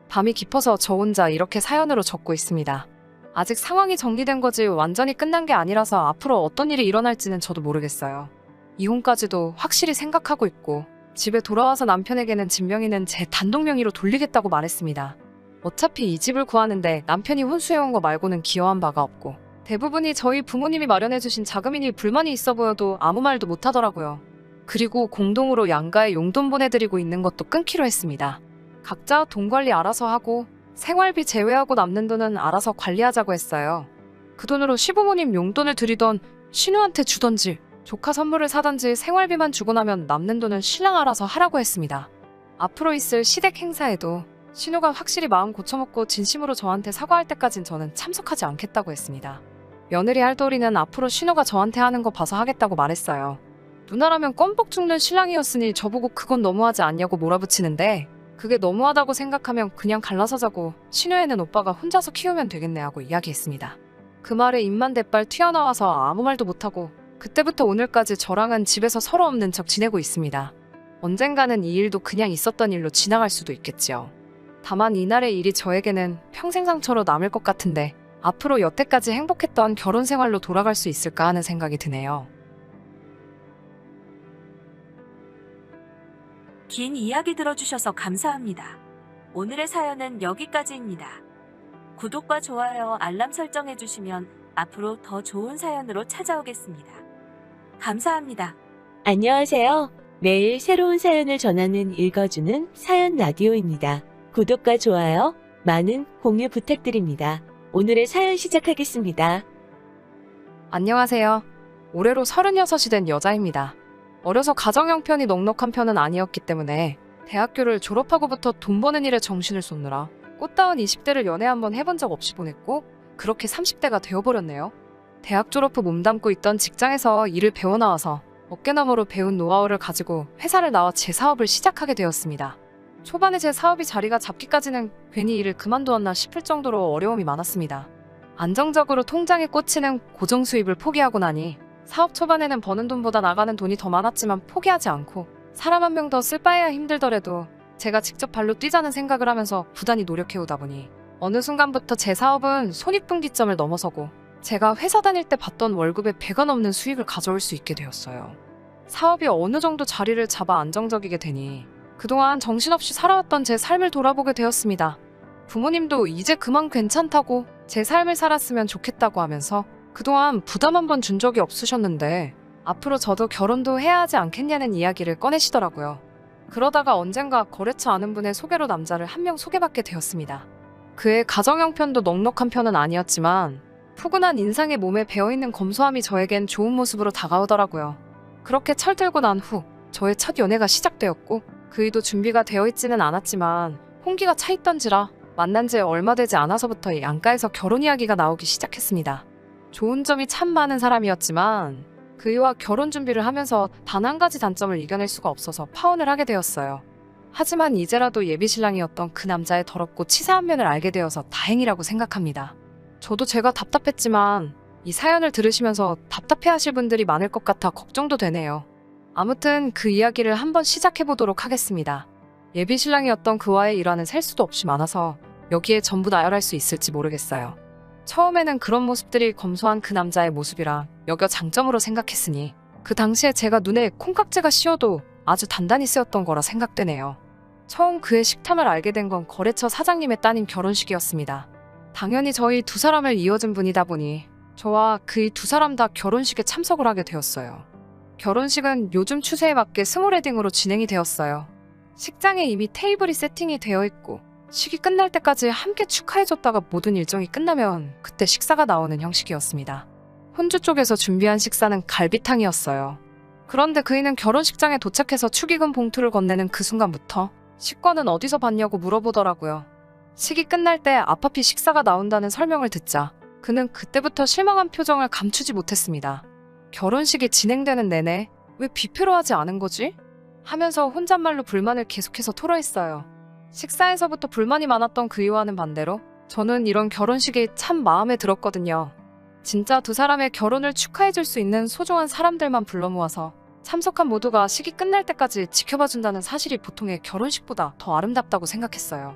밤이 깊어서 저 혼자 이렇게 사연으로 적고 있습니다. 아직 상황이 정리된 거지 완전히 끝난 게 아니라서 앞으로 어떤 일이 일어날지는 저도 모르겠어요. 이혼까지도 확실히 생각하고 있고 집에 돌아와서 남편에게는 진명이는 제 단독 명의로 돌리겠다고 말했습니다. 어차피 이 집을 구하는데 남편이 혼수해온 거 말고는 기여한 바가 없고 대부분이 저희 부모님이 마련해주신 자금이니 불만이 있어 보여도 아무 말도 못하더라고요. 그리고 공동으로 양가에 용돈 보내드리고 있는 것도 끊기로 했습니다. 각자 돈 관리 알아서 하고 생활비 제외하고 남는 돈은 알아서 관리하자고 했어요. 그 돈으로 시부모님 용돈을 드리던 신우한테 주던지 조카 선물을 사던지 생활비만 주고 나면 남는 돈은 신랑 알아서 하라고 했습니다. 앞으로 있을 시댁 행사에도 신우가 확실히 마음 고쳐먹고 진심으로 저한테 사과할 때까진 저는 참석하지 않겠다고 했습니다. 며느리 할도리는 앞으로 신우가 저한테 하는 거 봐서 하겠다고 말했어요. 누나라면 껌뻑 죽는 신랑이었으니 저보고 그건 너무하지 않냐고 몰아붙이는데 그게 너무하다고 생각하면 그냥 갈라서 자고 신우애는 오빠가 혼자서 키우면 되겠네 하고 이야기했습니다. 그 말에 입만 대빨 튀어나와서 아무 말도 못하고 그때부터 오늘까지 저랑은 집에서 서로 없는 척 지내고 있습니다. 언젠가는 이 일도 그냥 있었던 일로 지나갈 수도 있겠지요. 다만 이날의 일이 저에게는 평생 상처로 남을 것 같은데 앞으로 여태까지 행복했던 결혼 생활로 돌아갈 수 있을까 하는 생각이 드네요. 긴 이야기 들어주셔서 감사합니다. 오늘의 사연은 여기까지입니다. 구독과 좋아요, 알람 설정해주시면 앞으로 더 좋은 사연으로 찾아오겠습니다. 감사합니다. 안녕하세요. 매일 새로운 사연을 전하는 읽어주는 사연 라디오입니다. 구독과 좋아요, 많은 공유 부탁드립니다. 오늘의 사연 시작하겠습니다. 안녕하세요. 올해로 36이 된 여자입니다. 어려서 가정 형편이 넉넉한 편은 아니었기 때문에 대학교를 졸업하고부터 돈 버는 일에 정신을 쏟느라 꽃다운 20대를 연애 한번 해본 적 없이 보냈고 그렇게 30대가 되어버렸네요. 대학 졸업 후 몸담고 있던 직장에서 일을 배워나와서 어깨너머로 배운 노하우를 가지고 회사를 나와 제 사업을 시작하게 되었습니다. 초반에 제 사업이 자리가 잡기까지는 괜히 일을 그만두었나 싶을 정도로 어려움이 많았습니다. 안정적으로 통장에 꽂히는 고정 수입을 포기하고 나니 사업 초반에는 버는 돈보다 나가는 돈이 더 많았지만 포기하지 않고 사람 한 명 더 쓸 바에야 힘들더라도 제가 직접 발로 뛰자는 생각을 하면서 부단히 노력해오다 보니 어느 순간부터 제 사업은 손익분기점을 넘어서고 제가 회사 다닐 때 받던 월급의 배가 넘는 수익을 가져올 수 있게 되었어요. 사업이 어느 정도 자리를 잡아 안정적이게 되니 그동안 정신없이 살아왔던 제 삶을 돌아보게 되었습니다. 부모님도 이제 그만 괜찮다고 제 삶을 살았으면 좋겠다고 하면서 그동안 부담 한 번 준 적이 없으셨는데 앞으로 저도 결혼도 해야 하지 않겠냐는 이야기를 꺼내시더라고요. 그러다가 언젠가 거래처 아는 분의 소개로 남자를 한 명 소개받게 되었습니다. 그의 가정 형편도 넉넉한 편은 아니었지만 푸근한 인상에 몸에 배어있는 검소함이 저에겐 좋은 모습으로 다가오더라고요. 그렇게 철들고 난 후 저의 첫 연애가 시작되었고 그이도 준비가 되어 있지는 않았지만 홍기가 차 있던지라 만난 지 얼마 되지 않아서부터 이 안가에서 결혼 이야기가 나오기 시작했습니다. 좋은 점이 참 많은 사람이었지만 그이와 결혼 준비를 하면서 단 한 가지 단점을 이겨낼 수가 없어서 파혼을 하게 되었어요. 하지만 이제라도 예비신랑이었던 그 남자의 더럽고 치사한 면을 알게 되어서 다행이라고 생각합니다. 저도 제가 답답했지만 이 사연을 들으시면서 답답해하실 분들이 많을 것 같아 걱정도 되네요. 아무튼 그 이야기를 한번 시작해보도록 하겠습니다. 예비신랑이었던 그와의 일화는 셀 수도 없이 많아서 여기에 전부 나열할 수 있을지 모르겠어요. 처음에는 그런 모습들이 검소한 그 남자의 모습이라 여겨 장점으로 생각했으니 그 당시에 제가 눈에 콩깍지가 씌어도 아주 단단히 쓰였던 거라 생각되네요. 처음 그의 식탐을 알게 된 건 거래처 사장님의 따님 결혼식이었습니다. 당연히 저희 두 사람을 이어준 분이다 보니 저와 그이 두 사람 다 결혼식에 참석을 하게 되었어요. 결혼식은 요즘 추세에 맞게 스몰웨딩으로 진행이 되었어요. 식장에 이미 테이블이 세팅이 되어 있고 식이 끝날 때까지 함께 축하해줬다가 모든 일정이 끝나면 그때 식사가 나오는 형식이었습니다. 혼주 쪽에서 준비한 식사는 갈비탕이었어요. 그런데 그이는 결혼식장에 도착해서 축의금 봉투를 건네는 그 순간부터 식권은 어디서 받냐고 물어보더라고요. 식이 끝날 때 앞앞이 식사가 나온다는 설명을 듣자 그는 그때부터 실망한 표정을 감추지 못했습니다. 결혼식이 진행되는 내내 왜 뷔페로 하지 않은 거지? 하면서 혼잣말로 불만을 계속해서 토로했어요. 식사에서부터 불만이 많았던 그이와는 반대로 저는 이런 결혼식이 참 마음에 들었거든요. 진짜 두 사람의 결혼을 축하해줄 수 있는 소중한 사람들만 불러 모아서 참석한 모두가 식이 끝날 때까지 지켜봐준다는 사실이 보통의 결혼식보다 더 아름답다고 생각했어요.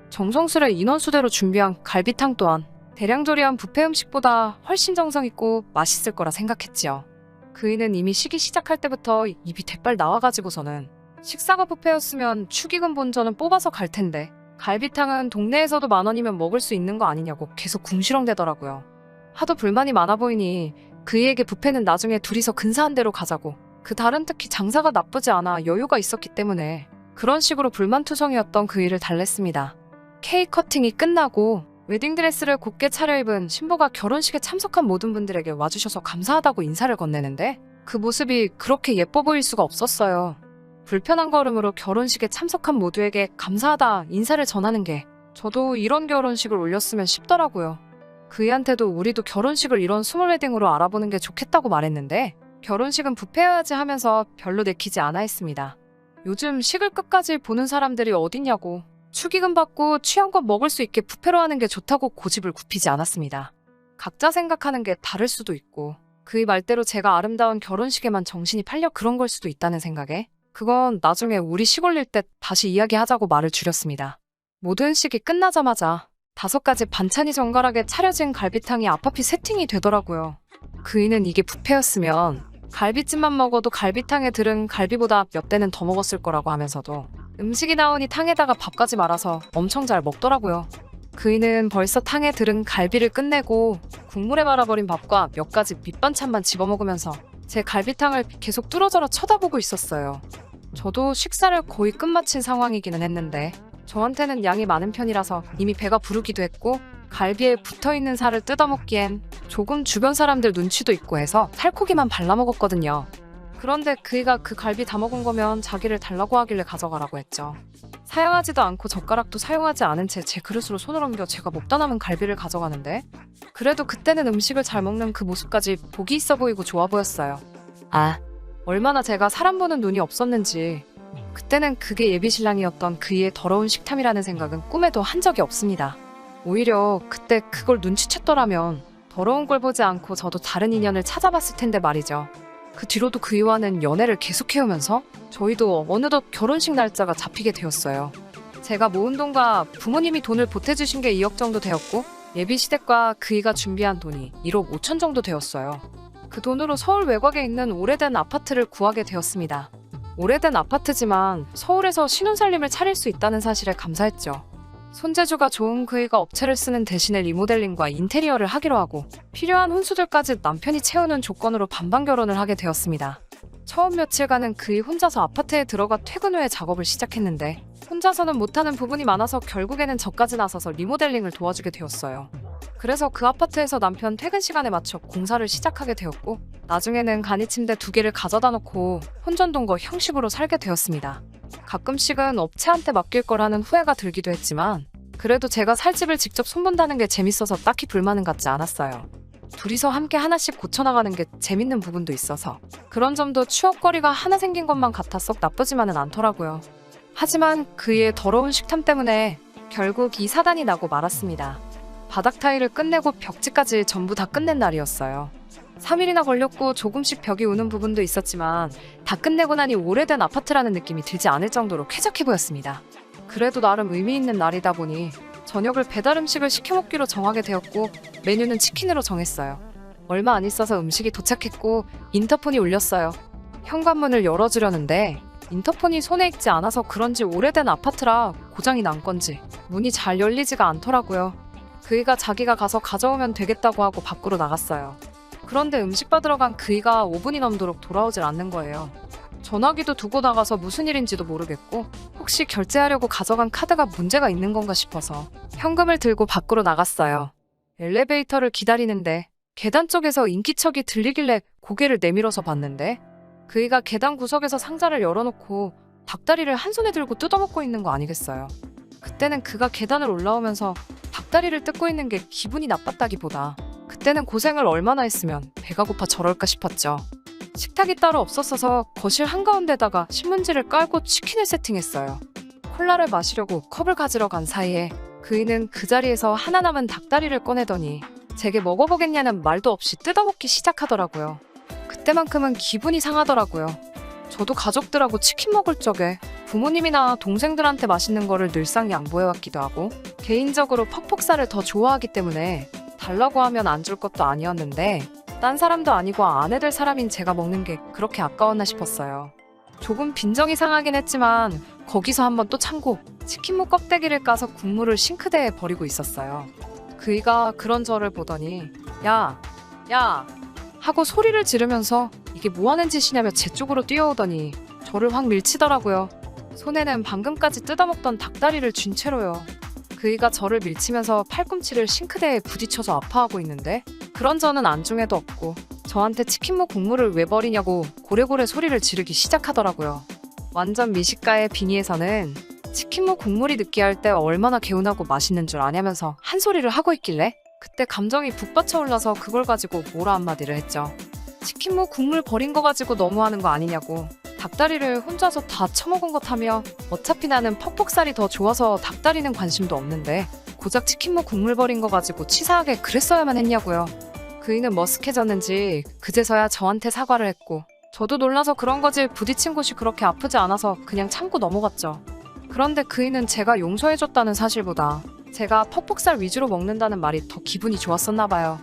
정성스레 인원수대로 준비한 갈비탕 또한 대량 조리한 뷔페 음식보다 훨씬 정성있고 맛있을 거라 생각했지요. 그이는 이미 식이 시작할 때부터 입이 대빨 나와가지고서는 식사가 뷔페였으면 축의금 본전은 뽑아서 갈 텐데 갈비탕은 동네에서도 10,000원이면 먹을 수 있는 거 아니냐고 계속 궁시렁대더라고요. 하도 불만이 많아 보이니 그이에게 뷔페는 나중에 둘이서 근사한 데로 가자고 그 달은 특히 장사가 나쁘지 않아 여유가 있었기 때문에 그런 식으로 불만투성이었던 그이를 달랬습니다. 케이크 커팅이 끝나고 웨딩드레스를 곱게 차려입은 신부가 결혼식에 참석한 모든 분들에게 와주셔서 감사하다고 인사를 건네는데 그 모습이 그렇게 예뻐 보일 수가 없었어요. 불편한 걸음으로 결혼식에 참석한 모두에게 감사하다 인사를 전하는 게 저도 이런 결혼식을 올렸으면 싶더라고요. 그이한테도 우리도 결혼식을 이런 스몰웨딩으로 알아보는 게 좋겠다고 말했는데 결혼식은 뷔페여야지 하면서 별로 내키지 않아 했습니다. 요즘 식을 끝까지 보는 사람들이 어딨냐고 축의금 받고 취향껏 먹을 수 있게 뷔페로 하는 게 좋다고 고집을 굽히지 않았습니다. 각자 생각하는 게 다를 수도 있고 그의 말대로 제가 아름다운 결혼식에만 정신이 팔려 그런 걸 수도 있다는 생각에 그건 나중에 우리 식 올릴 때 다시 이야기하자고 말을 줄였습니다. 모든 식이 끝나자마자 5가지 반찬이 정갈하게 차려진 갈비탕이 앞앞이 세팅이 되더라고요. 그이는 이게 뷔페였으면 갈비찜만 먹어도 갈비탕에 들은 갈비보다 몇 대는 더 먹었을 거라고 하면서도 음식이 나오니 탕에다가 밥까지 말아서 엄청 잘 먹더라고요. 그이는 벌써 탕에 들은 갈비를 끝내고 국물에 말아버린 밥과 몇 가지 밑반찬만 집어먹으면서 제 갈비탕을 계속 뚫어져라 쳐다보고 있었어요. 저도 식사를 거의 끝마친 상황이기는 했는데 저한테는 양이 많은 편이라서 이미 배가 부르기도 했고 갈비에 붙어있는 살을 뜯어먹기엔 조금 주변 사람들 눈치도 있고 해서 살코기만 발라먹었거든요. 그런데 그이가 그 갈비 다 먹은 거면 자기를 달라고 하길래 가져가라고 했죠. 사용하지도 않고 젓가락도 사용하지 않은 채 제 그릇으로 손을 옮겨 제가 먹다 남은 갈비를 가져가는데 그래도 그때는 음식을 잘 먹는 그 모습까지 보기 있어 보이고 좋아 보였어요. 얼마나 제가 사람 보는 눈이 없었는지 그때는 그게 예비신랑이었던 그이의 더러운 식탐이라는 생각은 꿈에도 한 적이 없습니다. 오히려 그때 그걸 눈치챘더라면 더러운 걸 보지 않고 저도 다른 인연을 찾아봤을 텐데 말이죠. 그 뒤로도 그이와는 연애를 계속해오면서 저희도 어느덧 결혼식 날짜가 잡히게 되었어요. 제가 모은 돈과 부모님이 돈을 보태주신 게 2억 정도 되었고 예비 시댁과 그이가 준비한 돈이 1억 5천 정도 되었어요. 그 돈으로 서울 외곽에 있는 오래된 아파트를 구하게 되었습니다. 오래된 아파트지만 서울에서 신혼살림을 차릴 수 있다는 사실에 감사했죠. 손재주가 좋은 그이가 업체를 쓰는 대신에 리모델링과 인테리어를 하기로 하고 필요한 혼수들까지 남편이 채우는 조건으로 반반 결혼을 하게 되었습니다. 처음 며칠간은 그이 혼자서 아파트에 들어가 퇴근 후에 작업을 시작했는데 혼자서는 못하는 부분이 많아서 결국에는 저까지 나서서 리모델링을 도와주게 되었어요. 그래서 그 아파트에서 남편 퇴근 시간에 맞춰 공사를 시작하게 되었고 나중에는 간이침대 2개를 가져다 놓고 혼전동거 형식으로 살게 되었습니다. 가끔씩은 업체한테 맡길 거라는 후회가 들기도 했지만 그래도 제가 살 집을 직접 손본다는 게 재밌어서 딱히 불만은 갖지 않았어요. 둘이서 함께 하나씩 고쳐나가는 게 재밌는 부분도 있어서 그런 점도 추억거리가 하나 생긴 것만 같아 썩 나쁘지만은 않더라고요. 하지만 그의 더러운 식탐 때문에 결국 이 사단이 나고 말았습니다. 바닥 타일을 끝내고 벽지까지 전부 다 끝낸 날이었어요. 3일이나 걸렸고 조금씩 벽이 우는 부분도 있었지만 다 끝내고 나니 오래된 아파트라는 느낌이 들지 않을 정도로 쾌적해 보였습니다. 그래도 나름 의미 있는 날이다 보니 저녁을 배달 음식을 시켜 먹기로 정하게 되었고 메뉴는 치킨으로 정했어요. 얼마 안 있어서 음식이 도착했고 인터폰이 울렸어요. 현관문을 열어주려는데 인터폰이 손에 익지 않아서 그런지 오래된 아파트라 고장이 난 건지 문이 잘 열리지가 않더라고요. 그이가 자기가 가서 가져오면 되겠다고 하고 밖으로 나갔어요. 그런데 음식 받으러 간 그이가 5분이 넘도록 돌아오질 않는 거예요. 전화기도 두고 나가서 무슨 일인지도 모르겠고 혹시 결제하려고 가져간 카드가 문제가 있는 건가 싶어서 현금을 들고 밖으로 나갔어요. 엘리베이터를 기다리는데 계단 쪽에서 인기척이 들리길래 고개를 내밀어서 봤는데 그이가 계단 구석에서 상자를 열어놓고 닭다리를 한 손에 들고 뜯어먹고 있는 거 아니겠어요. 그때는 그가 계단을 올라오면서 닭다리를 뜯고 있는 게 기분이 나빴다기보다 그때는 고생을 얼마나 했으면 배가 고파 저럴까 싶었죠. 식탁이 따로 없었어서 거실 한가운데다가 신문지를 깔고 치킨을 세팅했어요. 콜라를 마시려고 컵을 가지러 간 사이에 그이는 그 자리에서 하나 남은 닭다리를 꺼내더니 제게 먹어보겠냐는 말도 없이 뜯어먹기 시작하더라고요. 그때만큼은 기분이 상하더라고요. 저도 가족들하고 치킨 먹을 적에 부모님이나 동생들한테 맛있는 거를 늘상 양보해왔기도 하고 개인적으로 퍽퍽살을 더 좋아하기 때문에 달라고 하면 안 줄 것도 아니었는데 딴 사람도 아니고 아내 될 사람인 제가 먹는 게 그렇게 아까웠나 싶었어요. 조금 빈정이 상하긴 했지만 거기서 한번 또 참고 치킨무 껍데기를 까서 국물을 싱크대에 버리고 있었어요. 그이가 그런 저를 보더니 야! 하고 소리를 지르면서 이게 뭐하는 짓이냐며 제 쪽으로 뛰어오더니 저를 확 밀치더라고요. 손에는 방금까지 뜯어먹던 닭다리를 쥔 채로요. 그이가 저를 밀치면서 팔꿈치를 싱크대에 부딪혀서 아파하고 있는데 그런 저는 안중에도 없고 저한테 치킨무 국물을 왜 버리냐고 고래고래 소리를 지르기 시작하더라고요. 완전 미식가의 비니에서는 치킨무 국물이 느끼할 때 얼마나 개운하고 맛있는 줄 아냐면서 한 소리를 하고 있길래 그때 감정이 북받쳐 올라서 그걸 가지고 뭐라 한마디를 했죠. 치킨무 국물 버린 거 가지고 너무하는 거 아니냐고. 닭다리를 혼자서 다 처먹은 것 하며 어차피 나는 퍽퍽살이 더 좋아서 닭다리는 관심도 없는데 고작 치킨무 국물 버린 거 가지고 치사하게 그랬어야만 했냐고요. 그이는 머쓱해졌는지 그제서야 저한테 사과를 했고 저도 놀라서 그런 거지 부딪힌 곳이 그렇게 아프지 않아서 그냥 참고 넘어갔죠. 그런데 그이는 제가 용서해줬다는 사실보다 제가 퍽퍽살 위주로 먹는다는 말이 더 기분이 좋았었나 봐요.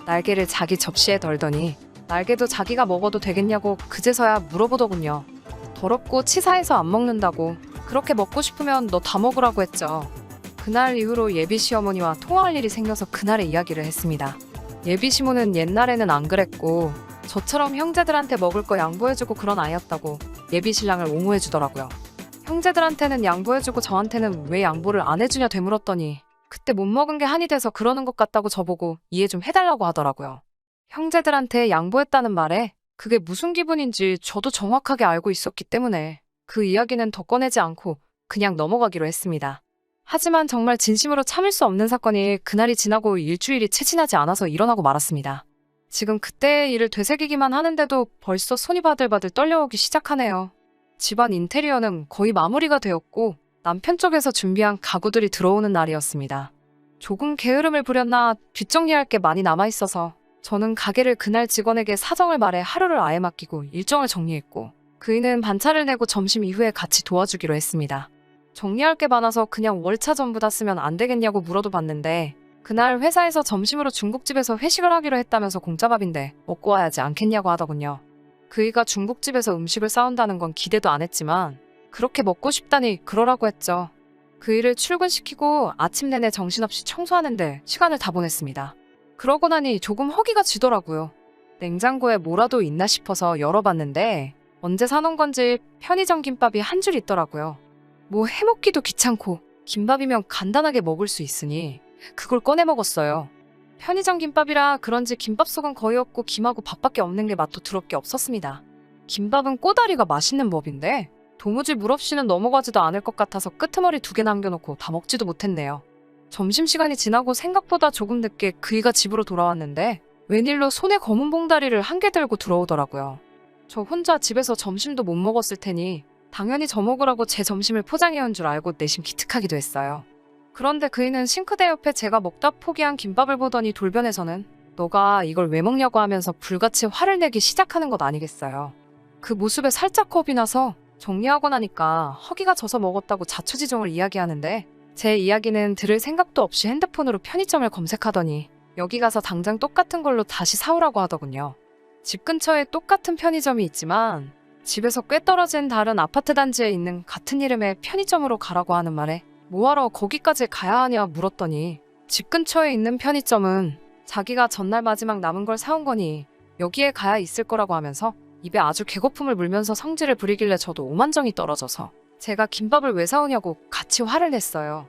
날개를 자기 접시에 덜더니 날개도 자기가 먹어도 되겠냐고 그제서야 물어보더군요. 더럽고 치사해서 안 먹는다고 그렇게 먹고 싶으면 너 다 먹으라고 했죠. 그날 이후로 예비 시어머니와 통화할 일이 생겨서 그날의 이야기를 했습니다. 예비 시모는 옛날에는 안 그랬고 저처럼 형제들한테 먹을 거 양보해주고 그런 아이였다고 예비 신랑을 옹호해주더라고요. 형제들한테는 양보해주고 저한테는 왜 양보를 안 해주냐 되물었더니 그때 못 먹은 게 한이 돼서 그러는 것 같다고 저보고 이해 좀 해달라고 하더라고요. 형제들한테 양보했다는 말에 그게 무슨 기분인지 저도 정확하게 알고 있었기 때문에 그 이야기는 더 꺼내지 않고 그냥 넘어가기로 했습니다. 하지만 정말 진심으로 참을 수 없는 사건이 그날이 지나고 일주일이 채 지나지 않아서 일어나고 말았습니다. 지금 그때의 일을 되새기기만 하는데도 벌써 손이 바들바들 떨려오기 시작하네요. 집안 인테리어는 거의 마무리가 되었고 남편 쪽에서 준비한 가구들이 들어오는 날이었습니다. 조금 게으름을 부렸나 뒷정리할 게 많이 남아있어서 저는 가게를 그날 직원에게 사정을 말해 하루를 아예 맡기고 일정을 정리했고 그이는 반차를 내고 점심 이후에 같이 도와주기로 했습니다. 정리할 게 많아서 그냥 월차 전부 다 쓰면 안 되겠냐고 물어도 봤는데 그날 회사에서 점심으로 중국집에서 회식을 하기로 했다면서 공짜밥인데 먹고 와야지 않겠냐고 하더군요. 그이가 중국집에서 음식을 싸온다는 건 기대도 안 했지만 그렇게 먹고 싶다니 그러라고 했죠. 그이를 출근시키고 아침 내내 정신없이 청소하는데 시간을 다 보냈습니다. 그러고 나니 조금 허기가 지더라고요. 냉장고에 뭐라도 있나 싶어서 열어봤는데 언제 사놓은 건지 편의점 김밥이 한 줄 있더라고요. 뭐 해먹기도 귀찮고 김밥이면 간단하게 먹을 수 있으니 그걸 꺼내 먹었어요. 편의점 김밥이라 그런지 김밥 속은 거의 없고 김하고 밥밖에 없는 게 맛도 더럽게 없었습니다. 김밥은 꼬다리가 맛있는 법인데 도무지 물 없이는 넘어가지도 않을 것 같아서 끄트머리 2개 남겨놓고 다 먹지도 못했네요. 점심시간이 지나고 생각보다 조금 늦게 그이가 집으로 돌아왔는데 웬일로 손에 검은 봉다리를 1개 들고 들어오더라고요. 저 혼자 집에서 점심도 못 먹었을 테니 당연히 저 먹으라고 제 점심을 포장해온 줄 알고 내심 기특하기도 했어요. 그런데 그이는 싱크대 옆에 제가 먹다 포기한 김밥을 보더니 돌변해서는 너가 이걸 왜 먹냐고 하면서 불같이 화를 내기 시작하는 것 아니겠어요. 그 모습에 살짝 겁이 나서 정리하고 나니까 허기가 져서 먹었다고 자초지종을 이야기하는데 제 이야기는 들을 생각도 없이 핸드폰으로 편의점을 검색하더니 여기 가서 당장 똑같은 걸로 다시 사오라고 하더군요. 집 근처에 똑같은 편의점이 있지만 집에서 꽤 떨어진 다른 아파트 단지에 있는 같은 이름의 편의점으로 가라고 하는 말에 뭐하러 거기까지 가야 하냐 물었더니 집 근처에 있는 편의점은 자기가 전날 마지막 남은 걸 사온 거니 여기에 가야 있을 거라고 하면서 입에 아주 개거품을 물면서 성질을 부리길래 저도 오만정이 떨어져서 제가 김밥을 왜 사오냐고 같이 화를 냈어요.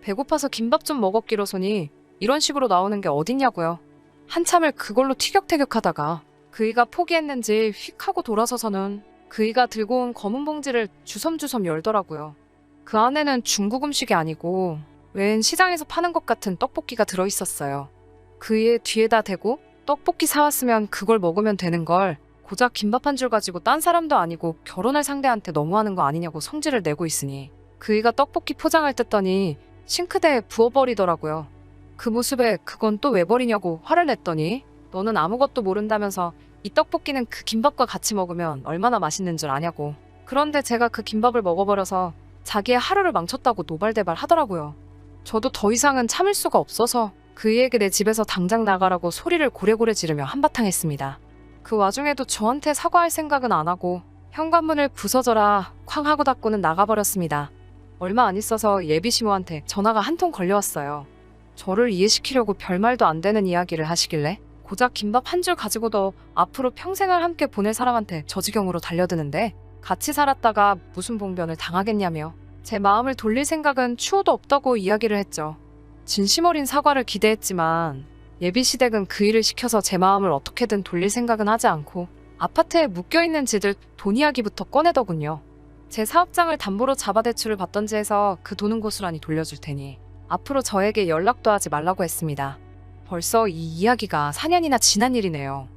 배고파서 김밥 좀 먹었기로소니 이런 식으로 나오는 게 어딨냐고요. 한참을 그걸로 티격태격하다가 그이가 포기했는지 휙 하고 돌아서서는 그이가 들고 온 검은 봉지를 주섬주섬 열더라고요. 그 안에는 중국 음식이 아니고 웬 시장에서 파는 것 같은 떡볶이가 들어있었어요. 그이의 뒤에다 대고 떡볶이 사왔으면 그걸 먹으면 되는 걸 고작 김밥 한 줄 가지고 딴 사람도 아니고 결혼할 상대한테 너무하는 거 아니냐고 성질을 내고 있으니 그이가 떡볶이 포장을 뜯더니 싱크대에 부어버리더라고요. 그 모습에 그건 또 왜 버리냐고 화를 냈더니 너는 아무것도 모른다면서 이 떡볶이는 그 김밥과 같이 먹으면 얼마나 맛있는 줄 아냐고. 그런데 제가 그 김밥을 먹어버려서 자기의 하루를 망쳤다고 노발대발 하더라고요. 저도 더 이상은 참을 수가 없어서 그이에게 내 집에서 당장 나가라고 소리를 고래고래 지르며 한바탕 했습니다. 그 와중에도 저한테 사과할 생각은 안 하고 현관문을 부서져라 쾅 하고 닫고는 나가버렸습니다. 얼마 안 있어서 예비시모한테 전화가 한 통 걸려왔어요. 저를 이해시키려고 별말도 안 되는 이야기를 하시길래 고작 김밥 한 줄 가지고도 앞으로 평생을 함께 보낼 사람한테 저 지경으로 달려드는데 같이 살았다가 무슨 봉변을 당하겠냐며 제 마음을 돌릴 생각은 추호도 없다고 이야기를 했죠. 진심 어린 사과를 기대했지만 예비시댁은 그 일을 시켜서 제 마음을 어떻게든 돌릴 생각은 하지 않고 아파트에 묶여있는 지들 돈 이야기부터 꺼내더군요. 제 사업장을 담보로 잡아 대출을 받던지 해서 그 돈은 고스란히 돌려줄 테니 앞으로 저에게 연락도 하지 말라고 했습니다. 벌써 이 이야기가 4년이나 지난 일이네요.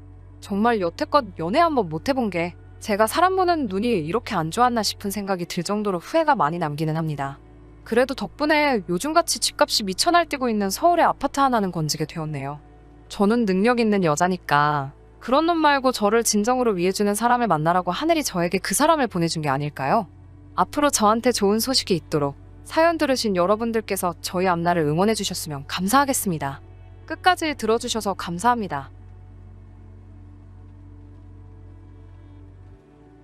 정말 여태껏 연애 한번 못 해본 게 제가 사람 보는 눈이 이렇게 안 좋았나 싶은 생각이 들 정도로 후회가 많이 남기는 합니다. 그래도 덕분에 요즘같이 집값이 미쳐 날뛰고 있는 서울의 아파트 하나는 건지게 되었네요. 저는 능력 있는 여자니까 그런 놈 말고 저를 진정으로 위해주는 사람을 만나라고 하늘이 저에게 그 사람을 보내준 게 아닐까요? 앞으로 저한테 좋은 소식이 있도록 사연 들으신 여러분들께서 저희 앞날을 응원해 주셨으면 감사하겠습니다. 끝까지 들어주셔서 감사합니다.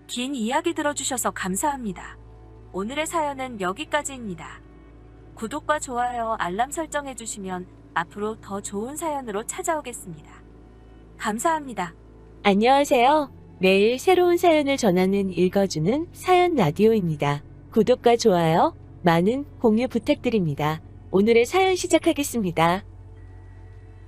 긴 이야기 들어주셔서 감사합니다. 오늘의 사연은 여기까지입니다. 구독과 좋아요, 알람 설정해주시면 앞으로 더 좋은 사연으로 찾아오겠습니다. 감사합니다. 안녕하세요. 매일 새로운 사연을 전하는 읽어주는 사연 라디오입니다. 구독과 좋아요, 많은 공유 부탁드립니다. 오늘의 사연 시작하겠습니다.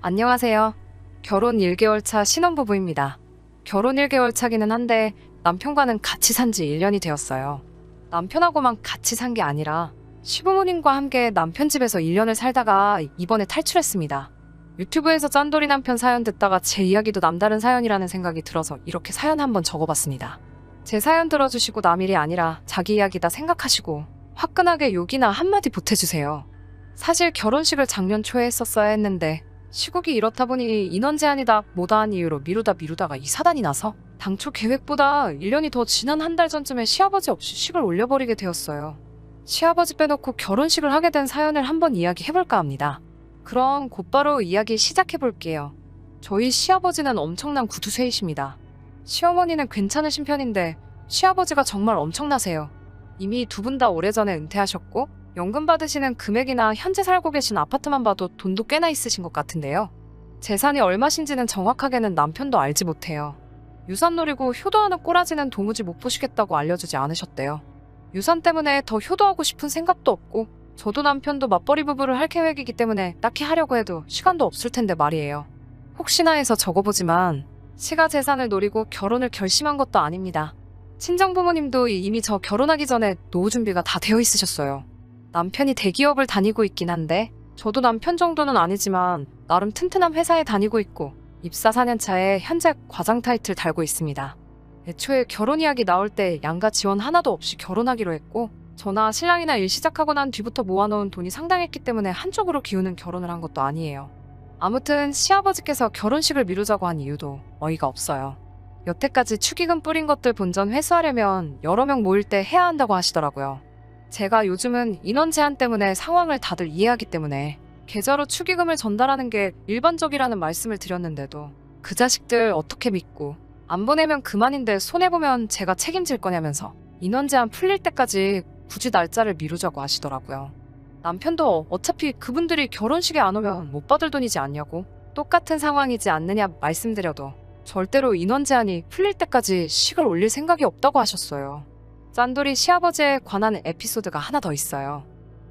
안녕하세요. 결혼 1개월 차 신혼부부입니다. 결혼 1개월 차기는 한데 남편과는 같이 산 지 1년이 되었어요. 남편하고만 같이 산 게 아니라 시부모님과 함께 남편 집에서 1년을 살다가 이번에 탈출했습니다. 유튜브에서 짠돌이 남편 사연 듣다가 제 이야기도 남다른 사연이라는 생각이 들어서 이렇게 사연 한번 적어봤습니다. 제 사연 들어주시고 남 일이 아니라 자기 이야기다 생각하시고 화끈하게 욕이나 한마디 보태주세요. 사실 결혼식을 작년 초에 했었어야 했는데 시국이 이렇다 보니 인원 제한이다 뭐다 한 이유로 미루다가 이 사단이 나서 당초 계획보다 1년이 더 지난 한 달 전쯤에 시아버지 없이 식을 올려버리게 되었어요. 시아버지 빼놓고 결혼식을 하게 된 사연을 한번 이야기해볼까 합니다. 그럼 곧바로 이야기 시작해볼게요. 저희 시아버지는 엄청난 구두쇠이십니다. 시어머니는 괜찮으신 편인데 시아버지가 정말 엄청나세요. 이미 두 분 다 오래전에 은퇴하셨고 연금 받으시는 금액이나 현재 살고 계신 아파트만 봐도 돈도 꽤나 있으신 것 같은데요. 재산이 얼마신지는 정확하게는 남편도 알지 못해요. 유산 노리고 효도하는 꼬라지는 도무지 못 보시겠다고 알려주지 않으셨대요. 유산 때문에 더 효도하고 싶은 생각도 없고 저도 남편도 맞벌이 부부를 할 계획이기 때문에 딱히 하려고 해도 시간도 없을 텐데 말이에요. 혹시나 해서 적어보지만 시가 재산을 노리고 결혼을 결심한 것도 아닙니다. 친정부모님도 이미 저 결혼하기 전에 노후 준비가 다 되어 있으셨어요. 남편이 대기업을 다니고 있긴 한데 저도 남편 정도는 아니지만 나름 튼튼한 회사에 다니고 있고 입사 4년 차에 현재 과장 타이틀 달고 있습니다. 애초에 결혼 이야기 나올 때 양가 지원 하나도 없이 결혼하기로 했고 저나 신랑이나 일 시작하고 난 뒤부터 모아놓은 돈이 상당했기 때문에 한쪽으로 기우는 결혼을 한 것도 아니에요. 아무튼 시아버지께서 결혼식을 미루자고 한 이유도 어이가 없어요. 여태까지 축의금 뿌린 것들 본전 회수하려면 여러 명 모일 때 해야 한다고 하시더라고요. 제가 요즘은 인원 제한 때문에 상황을 다들 이해하기 때문에 계좌로 축의금을 전달하는 게 일반적이라는 말씀을 드렸는데도 그 자식들 어떻게 믿고 안 보내면 그만인데 손해보면 제가 책임질 거냐면서 인원 제한 풀릴 때까지 굳이 날짜를 미루자고 하시더라고요. 남편도 어차피 그분들이 결혼식에 안 오면 못 받을 돈이지 않냐고 똑같은 상황이지 않느냐 말씀드려도 절대로 인원 제한이 풀릴 때까지 식을 올릴 생각이 없다고 하셨어요. 짠돌이 시아버지에 관한 에피소드가 하나 더 있어요.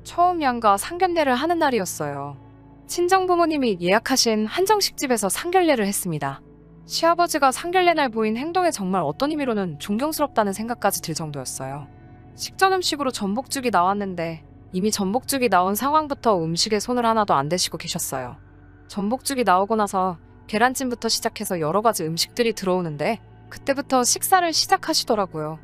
처음 양가 상견례를 하는 날이었어요. 친정부모님이 예약하신 한정식집에서 상견례를 했습니다. 시아버지가 상견례 날 보인 행동에 정말 어떤 의미로는 존경스럽다는 생각까지 들 정도였어요. 식전 음식으로 전복죽이 나왔는데 이미 전복죽이 나온 상황부터 음식에 손을 하나도 안 대시고 계셨어요. 전복죽이 나오고 나서 계란찜부터 시작해서 여러 가지 음식들이 들어오는데 그때부터 식사를 시작하시더라고요.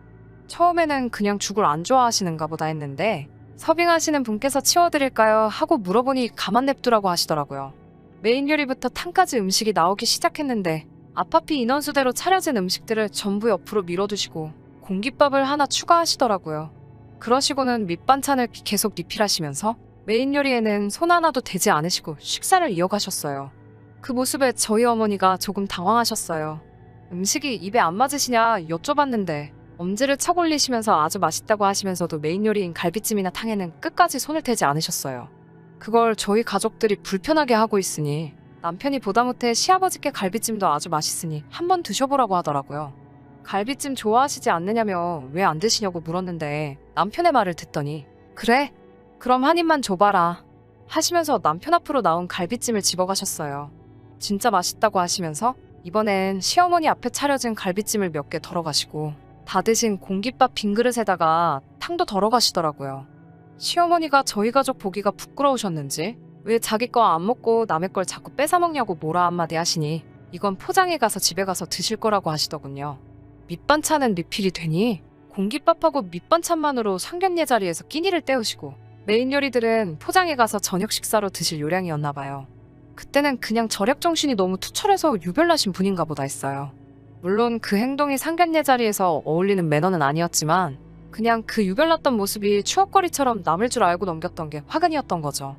처음에는 그냥 죽을 안 좋아하시는가 보다 했는데 서빙하시는 분께서 치워드릴까요? 하고 물어보니 가만 냅두라고 하시더라고요. 메인 요리부터 탕까지 음식이 나오기 시작했는데 아파피 인원수대로 차려진 음식들을 전부 옆으로 밀어두시고 공깃밥을 하나 추가하시더라고요. 그러시고는 밑반찬을 계속 리필하시면서 메인 요리에는 손 하나도 대지 않으시고 식사를 이어가셨어요. 그 모습에 저희 어머니가 조금 당황하셨어요. 음식이 입에 안 맞으시냐 여쭤봤는데 엄지를 척 올리시면서 아주 맛있다고 하시면서도 메인 요리인 갈비찜이나 탕에는 끝까지 손을 대지 않으셨어요. 그걸 저희 가족들이 불편하게 하고 있으니 남편이 보다 못해 시아버지께 갈비찜도 아주 맛있으니 한번 드셔보라고 하더라고요. 갈비찜 좋아하시지 않느냐며 왜 안 드시냐고 물었는데 남편의 말을 듣더니 그래? 그럼 한 입만 줘봐라 하시면서 남편 앞으로 나온 갈비찜을 집어가셨어요. 진짜 맛있다고 하시면서 이번엔 시어머니 앞에 차려진 갈비찜을 몇 개 덜어가시고 다 드신 공깃밥 빈 그릇에다가 탕도 덜어가시더라고요. 시어머니가 저희 가족 보기가 부끄러우셨는지 왜 자기 거 안 먹고 남의 걸 자꾸 뺏어먹냐고 뭐라 한마디 하시니 이건 포장해 가서 집에 가서 드실 거라고 하시더군요. 밑반찬은 리필이 되니 공깃밥하고 밑반찬만으로 상견례 자리에서 끼니를 때우시고 메인 요리들은 포장해 가서 저녁 식사로 드실 요량이었나 봐요. 그때는 그냥 절약 정신이 너무 투철해서 유별나신 분인가 보다 했어요. 물론 그 행동이 상견례 자리에서 어울리는 매너는 아니었지만 그냥 그 유별났던 모습이 추억거리처럼 남을 줄 알고 넘겼던 게 화근이었던 거죠.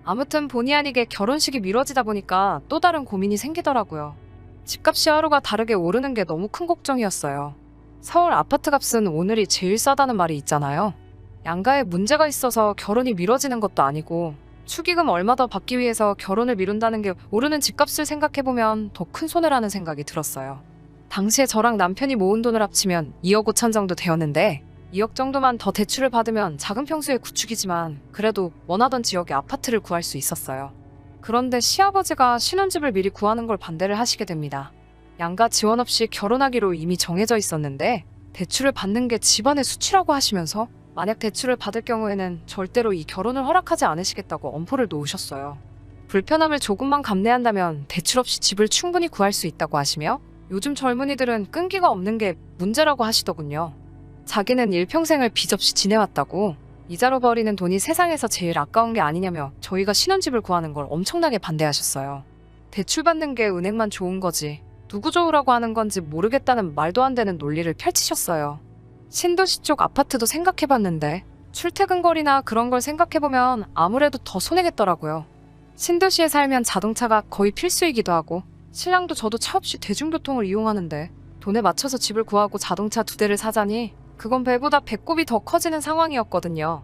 아무튼 본의 아니게 결혼식이 미뤄지다 보니까 또 다른 고민이 생기더라고요. 집값이 하루가 다르게 오르는 게 너무 큰 걱정이었어요. 서울 아파트값은 오늘이 제일 싸다는 말이 있잖아요. 양가에 문제가 있어서 결혼이 미뤄지는 것도 아니고 축의금 얼마 더 받기 위해서 결혼을 미룬다는 게 오르는 집값을 생각해보면 더 큰 손해라는 생각이 들었어요. 당시에 저랑 남편이 모은 돈을 합치면 2억 5천 정도 되었는데 2억 정도만 더 대출을 받으면 작은 평수의 구축이지만 그래도 원하던 지역에 아파트를 구할 수 있었어요. 그런데 시아버지가 신혼집을 미리 구하는 걸 반대를 하시게 됩니다. 양가 지원 없이 결혼하기로 이미 정해져 있었는데 대출을 받는 게 집안의 수치라고 하시면서 만약 대출을 받을 경우에는 절대로 이 결혼을 허락하지 않으시겠다고 엄포를 놓으셨어요. 불편함을 조금만 감내한다면 대출 없이 집을 충분히 구할 수 있다고 하시며 요즘 젊은이들은 끈기가 없는 게 문제라고 하시더군요. 자기는 일평생을 빚 없이 지내왔다고 이자로 버리는 돈이 세상에서 제일 아까운 게 아니냐며 저희가 신혼집을 구하는 걸 엄청나게 반대하셨어요. 대출 받는 게 은행만 좋은 거지 누구 좋으라고 하는 건지 모르겠다는 말도 안 되는 논리를 펼치셨어요. 신도시 쪽 아파트도 생각해봤는데 출퇴근거리나 그런 걸 생각해보면 아무래도 더 손해겠더라고요. 신도시에 살면 자동차가 거의 필수이기도 하고 신랑도 저도 차 없이 대중교통을 이용하는데 돈에 맞춰서 집을 구하고 자동차 2대를 사자니 그건 배보다 배꼽이 더 커지는 상황이었거든요.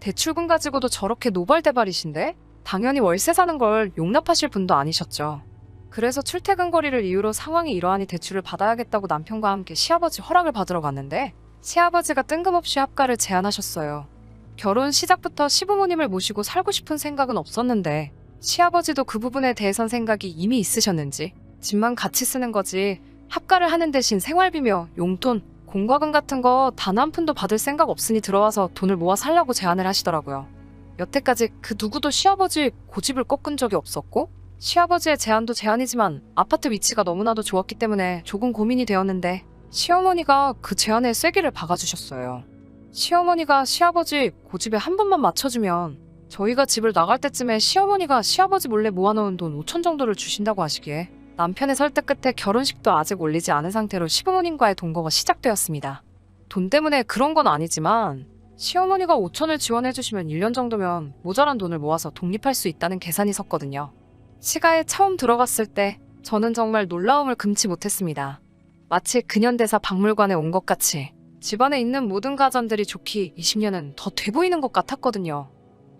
대출금 가지고도 저렇게 노발대발이신데 당연히 월세 사는 걸 용납하실 분도 아니셨죠. 그래서 출퇴근 거리를 이유로 상황이 이러하니 대출을 받아야겠다고 남편과 함께 시아버지 허락을 받으러 갔는데 시아버지가 뜬금없이 합가를 제안하셨어요. 결혼 시작부터 시부모님을 모시고 살고 싶은 생각은 없었는데 시아버지도 그 부분에 대해선 생각이 이미 있으셨는지 집만 같이 쓰는 거지 합가를 하는 대신 생활비며 용돈, 공과금 같은 거 단 한 푼도 받을 생각 없으니 들어와서 돈을 모아 살라고 제안을 하시더라고요. 여태까지 그 누구도 시아버지 고집을 꺾은 적이 없었고 시아버지의 제안도 제안이지만 아파트 위치가 너무나도 좋았기 때문에 조금 고민이 되었는데 시어머니가 그 제안에 쐐기를 박아주셨어요. 시어머니가 시아버지 고집에 한 번만 맞춰주면 저희가 집을 나갈 때쯤에 시어머니가 시아버지 몰래 모아놓은 돈 5천 정도를 주신다고 하시기에 남편의 설득 끝에 결혼식도 아직 올리지 않은 상태로 시부모님과의 동거가 시작되었습니다. 돈 때문에 그런 건 아니지만 시어머니가 5천을 지원해주시면 1년 정도면 모자란 돈을 모아서 독립할 수 있다는 계산이 섰거든요. 시가에 처음 들어갔을 때 저는 정말 놀라움을 금치 못했습니다. 마치 근현대사 박물관에 온 것 같이 집안에 있는 모든 가전들이 좋기 20년은 더 돼 보이는 것 같았거든요.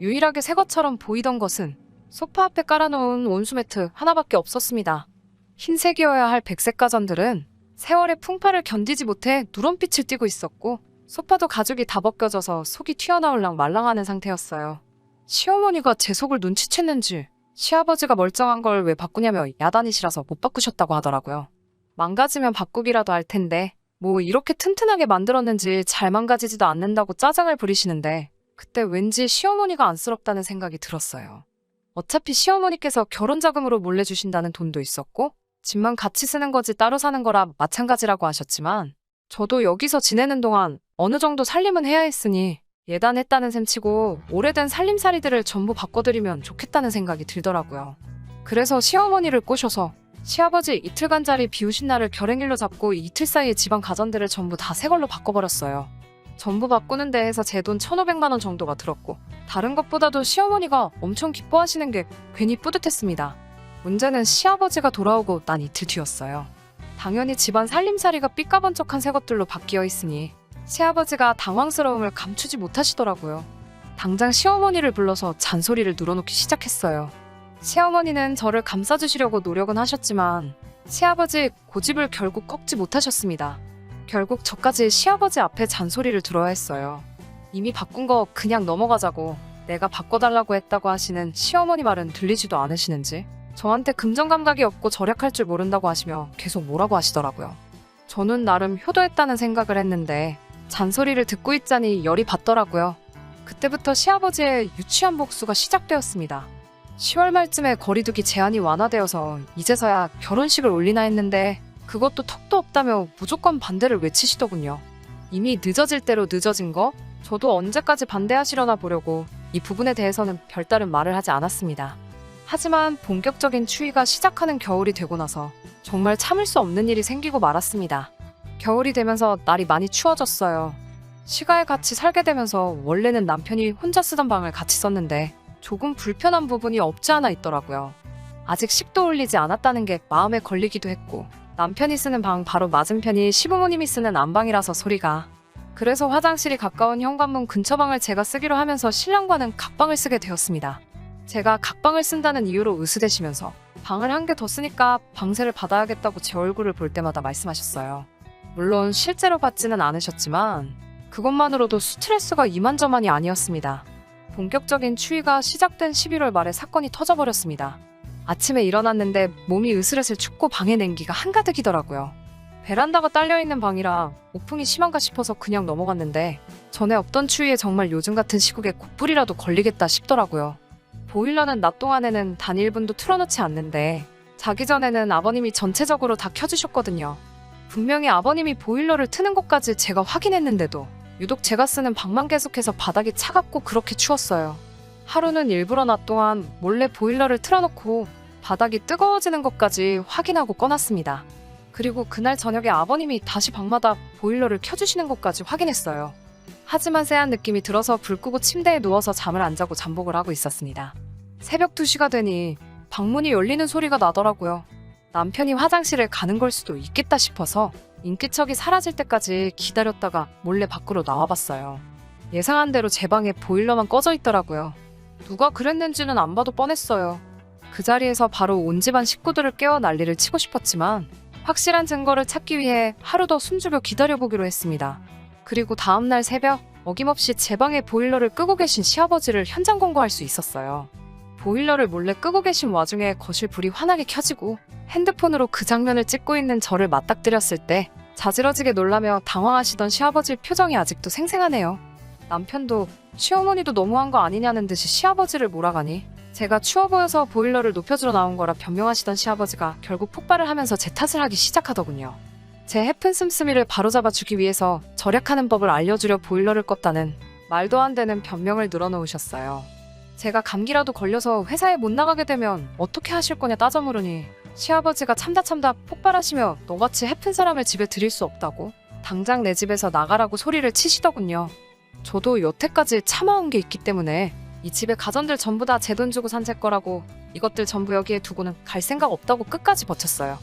유일하게 새 것처럼 보이던 것은 소파 앞에 깔아놓은 온수매트 하나밖에 없었습니다. 흰색이어야 할 백색 가전들은 세월의 풍파를 견디지 못해 누런빛을 띠고 있었고 소파도 가죽이 다 벗겨져서 속이 튀어나올랑 말랑하는 상태였어요. 시어머니가 제 속을 눈치챘는지 시아버지가 멀쩡한 걸 왜 바꾸냐며 야단이시라서 못 바꾸셨다고 하더라고요. 망가지면 바꾸기라도 할 텐데 뭐 이렇게 튼튼하게 만들었는지 잘 망가지지도 않는다고 짜증을 부리시는데 그때 왠지 시어머니가 안쓰럽다는 생각이 들었어요. 어차피 시어머니께서 결혼자금으로 몰래 주신다는 돈도 있었고 집만 같이 쓰는 거지 따로 사는 거라 마찬가지라고 하셨지만 저도 여기서 지내는 동안 어느 정도 살림은 해야 했으니 예단했다는 셈치고 오래된 살림살이들을 전부 바꿔드리면 좋겠다는 생각이 들더라고요. 그래서 시어머니를 꼬셔서 시아버지 이틀간 자리 비우신 날을 결행일로 잡고 이틀 사이에 집안 가전들을 전부 다 새 걸로 바꿔버렸어요. 전부 바꾸는 데에서 제 돈 1,500만 원 정도가 들었고 다른 것보다도 시어머니가 엄청 기뻐하시는 게 괜히 뿌듯했습니다. 문제는 시아버지가 돌아오고 난 이틀 뒤였어요. 당연히 집안 살림살이가 삐까번쩍한 새 것들로 바뀌어 있으니 시아버지가 당황스러움을 감추지 못하시더라고요. 당장 시어머니를 불러서 잔소리를 늘어놓기 시작했어요. 시어머니는 저를 감싸주시려고 노력은 하셨지만 시아버지 고집을 결국 꺾지 못하셨습니다. 결국 저까지 시아버지 앞에 잔소리를 들어야 했어요. 이미 바꾼 거 그냥 넘어가자고 내가 바꿔달라고 했다고 하시는 시어머니 말은 들리지도 않으시는지 저한테 금전감각이 없고 절약할 줄 모른다고 하시며 계속 뭐라고 하시더라고요. 저는 나름 효도했다는 생각을 했는데 잔소리를 듣고 있자니 열이 받더라고요. 그때부터 시아버지의 유치한 복수가 시작되었습니다. 10월 말쯤에 거리두기 제한이 완화되어서 이제서야 결혼식을 올리나 했는데 그것도 턱도 없다며 무조건 반대를 외치시더군요. 이미 늦어질 대로 늦어진 거 저도 언제까지 반대하시려나 보려고 이 부분에 대해서는 별다른 말을 하지 않았습니다. 하지만 본격적인 추위가 시작하는 겨울이 되고 나서 정말 참을 수 없는 일이 생기고 말았습니다. 겨울이 되면서 날이 많이 추워졌어요. 시가에 같이 살게 되면서 원래는 남편이 혼자 쓰던 방을 같이 썼는데 조금 불편한 부분이 없지 않아 있더라고요. 아직 식도 올리지 않았다는 게 마음에 걸리기도 했고 남편이 쓰는 방 바로 맞은편이 시부모님이 쓰는 안방이라서 소리가 그래서 화장실이 가까운 현관문 근처 방을 제가 쓰기로 하면서 신랑과는 각방을 쓰게 되었습니다. 제가 각방을 쓴다는 이유로 으스대시면서 방을 한 개 더 쓰니까 방세를 받아야겠다고 제 얼굴을 볼 때마다 말씀하셨어요. 물론 실제로 받지는 않으셨지만 그것만으로도 스트레스가 이만저만이 아니었습니다. 본격적인 추위가 시작된 11월 말에 사건이 터져버렸습니다. 아침에 일어났는데 몸이 으슬으슬 춥고 방에 냉기가 한가득이더라고요. 베란다가 딸려있는 방이라 오풍이 심한가 싶어서 그냥 넘어갔는데 전에 없던 추위에 정말 요즘 같은 시국에 곧불이라도 걸리겠다 싶더라고요. 보일러는 낮 동안에는 단 1분도 틀어놓지 않는데 자기 전에는 아버님이 전체적으로 다 켜주셨거든요. 분명히 아버님이 보일러를 트는 것까지 제가 확인했는데도 유독 제가 쓰는 방만 계속해서 바닥이 차갑고 그렇게 추웠어요. 하루는 일부러 낮 동안 몰래 보일러를 틀어놓고 바닥이 뜨거워지는 것까지 확인하고 꺼놨습니다. 그리고 그날 저녁에 아버님이 다시 방마다 보일러를 켜주시는 것까지 확인했어요. 하지만 쎄한 느낌이 들어서 불 끄고 침대에 누워서 잠을 안 자고 잠복을 하고 있었습니다. 새벽 2시가 되니 방문이 열리는 소리가 나더라고요. 남편이 화장실에 가는 걸 수도 있겠다 싶어서 인기척이 사라질 때까지 기다렸다가 몰래 밖으로 나와봤어요. 예상한 대로 제 방에 보일러만 꺼져 있더라고요. 누가 그랬는지는 안 봐도 뻔했어요. 그 자리에서 바로 온 집안 식구들을 깨워 난리를 치고 싶었지만 확실한 증거를 찾기 위해 하루 더 숨죽여 기다려보기로 했습니다. 그리고 다음날 새벽 어김없이 제 방에 보일러를 끄고 계신 시아버지를 현장 검거할 수 있었어요. 보일러를 몰래 끄고 계신 와중에 거실 불이 환하게 켜지고 핸드폰으로 그 장면을 찍고 있는 저를 맞닥뜨렸을 때 자지러지게 놀라며 당황하시던 시아버지 표정이 아직도 생생하네요. 남편도 시어머니도 너무한 거 아니냐는 듯이 시아버지를 몰아가니 제가 추워 보여서 보일러를 높여주러 나온 거라 변명하시던 시아버지가 결국 폭발을 하면서 제 탓을 하기 시작하더군요. 제 해픈 씀씀이를 바로잡아 주기 위해서 절약하는 법을 알려주려 보일러를 껐다는 말도 안 되는 변명을 늘어놓으셨어요. 제가 감기라도 걸려서 회사에 못 나가게 되면 어떻게 하실 거냐 따져 물으니 시아버지가 참다 폭발하시며 너같이 해픈 사람을 집에 들일 수 없다고 당장 내 집에서 나가라고 소리를 치시더군요. 저도 여태까지 참아온 게 있기 때문에 이 집의 가전들 전부 다 제 돈 주고 산 제 거라고 이것들 전부 여기에 두고는 갈 생각 없다고 끝까지 버텼어요.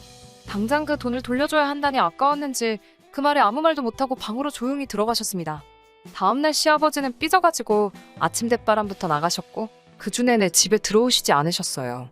당장 그 돈을 돌려줘야 한다니 아까웠는지 그 말에 아무 말도 못하고 방으로 조용히 들어가셨습니다. 다음날 시아버지는 삐져가지고 아침 대바람부터 나가셨고 그 주 내내 집에 들어오시지 않으셨어요.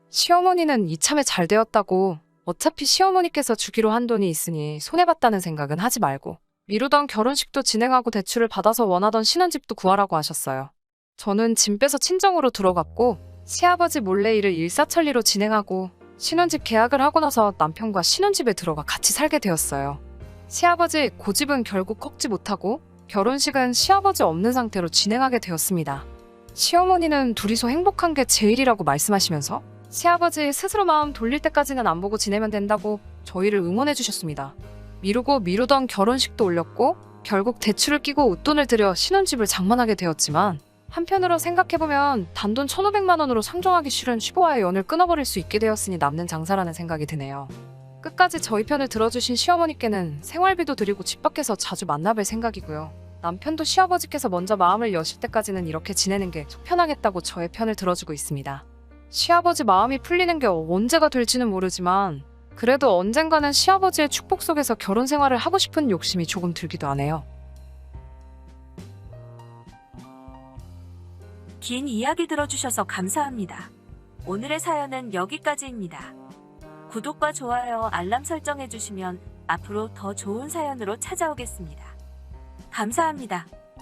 시어머니는 이참에 잘 되었다고 어차피 시어머니께서 주기로 한 돈이 있으니 손해봤다는 생각은 하지 말고 미루던 결혼식도 진행하고 대출을 받아서 원하던 신혼집도 구하라고 하셨어요. 저는 짐 빼서 친정으로 들어갔고 시아버지 몰래 일을 일사천리로 진행하고 신혼집 계약을 하고 나서 남편과 신혼집에 들어가 같이 살게 되었어요. 시아버지 고집은 결국 꺾지 못하고 결혼식은 시아버지 없는 상태로 진행하게 되었습니다. 시어머니는 둘이서 행복한 게 제일이라고 말씀하시면서 시아버지 스스로 마음 돌릴 때까지는 안 보고 지내면 된다고 저희를 응원해 주셨습니다. 미루고 미루던 결혼식도 올렸고 결국 대출을 끼고 웃돈을 들여 신혼집을 장만하게 되었지만 한편으로 생각해보면 단돈 1,500만 원으로 상종하기 싫은 시부와의 연을 끊어버릴 수 있게 되었으니 남는 장사라는 생각이 드네요. 끝까지 저희 편을 들어주신 시어머니께는 생활비도 드리고 집 밖에서 자주 만나뵐 생각이고요. 남편도 시아버지께서 먼저 마음을 여실 때까지는 이렇게 지내는 게 속편하겠다고 저의 편을 들어주고 있습니다. 시아버지 마음이 풀리는 게 언제가 될지는 모르지만 그래도 언젠가는 시아버지의 축복 속에서 결혼 생활을 하고 싶은 욕심이 조금 들기도 하네요. 긴 이야기 들어주셔서 감사합니다. 오늘의 사연은 여기까지입니다. 구독과 좋아요, 알람 설정해주시면 앞으로 더 좋은 사연으로 찾아오겠습니다. 감사합니다.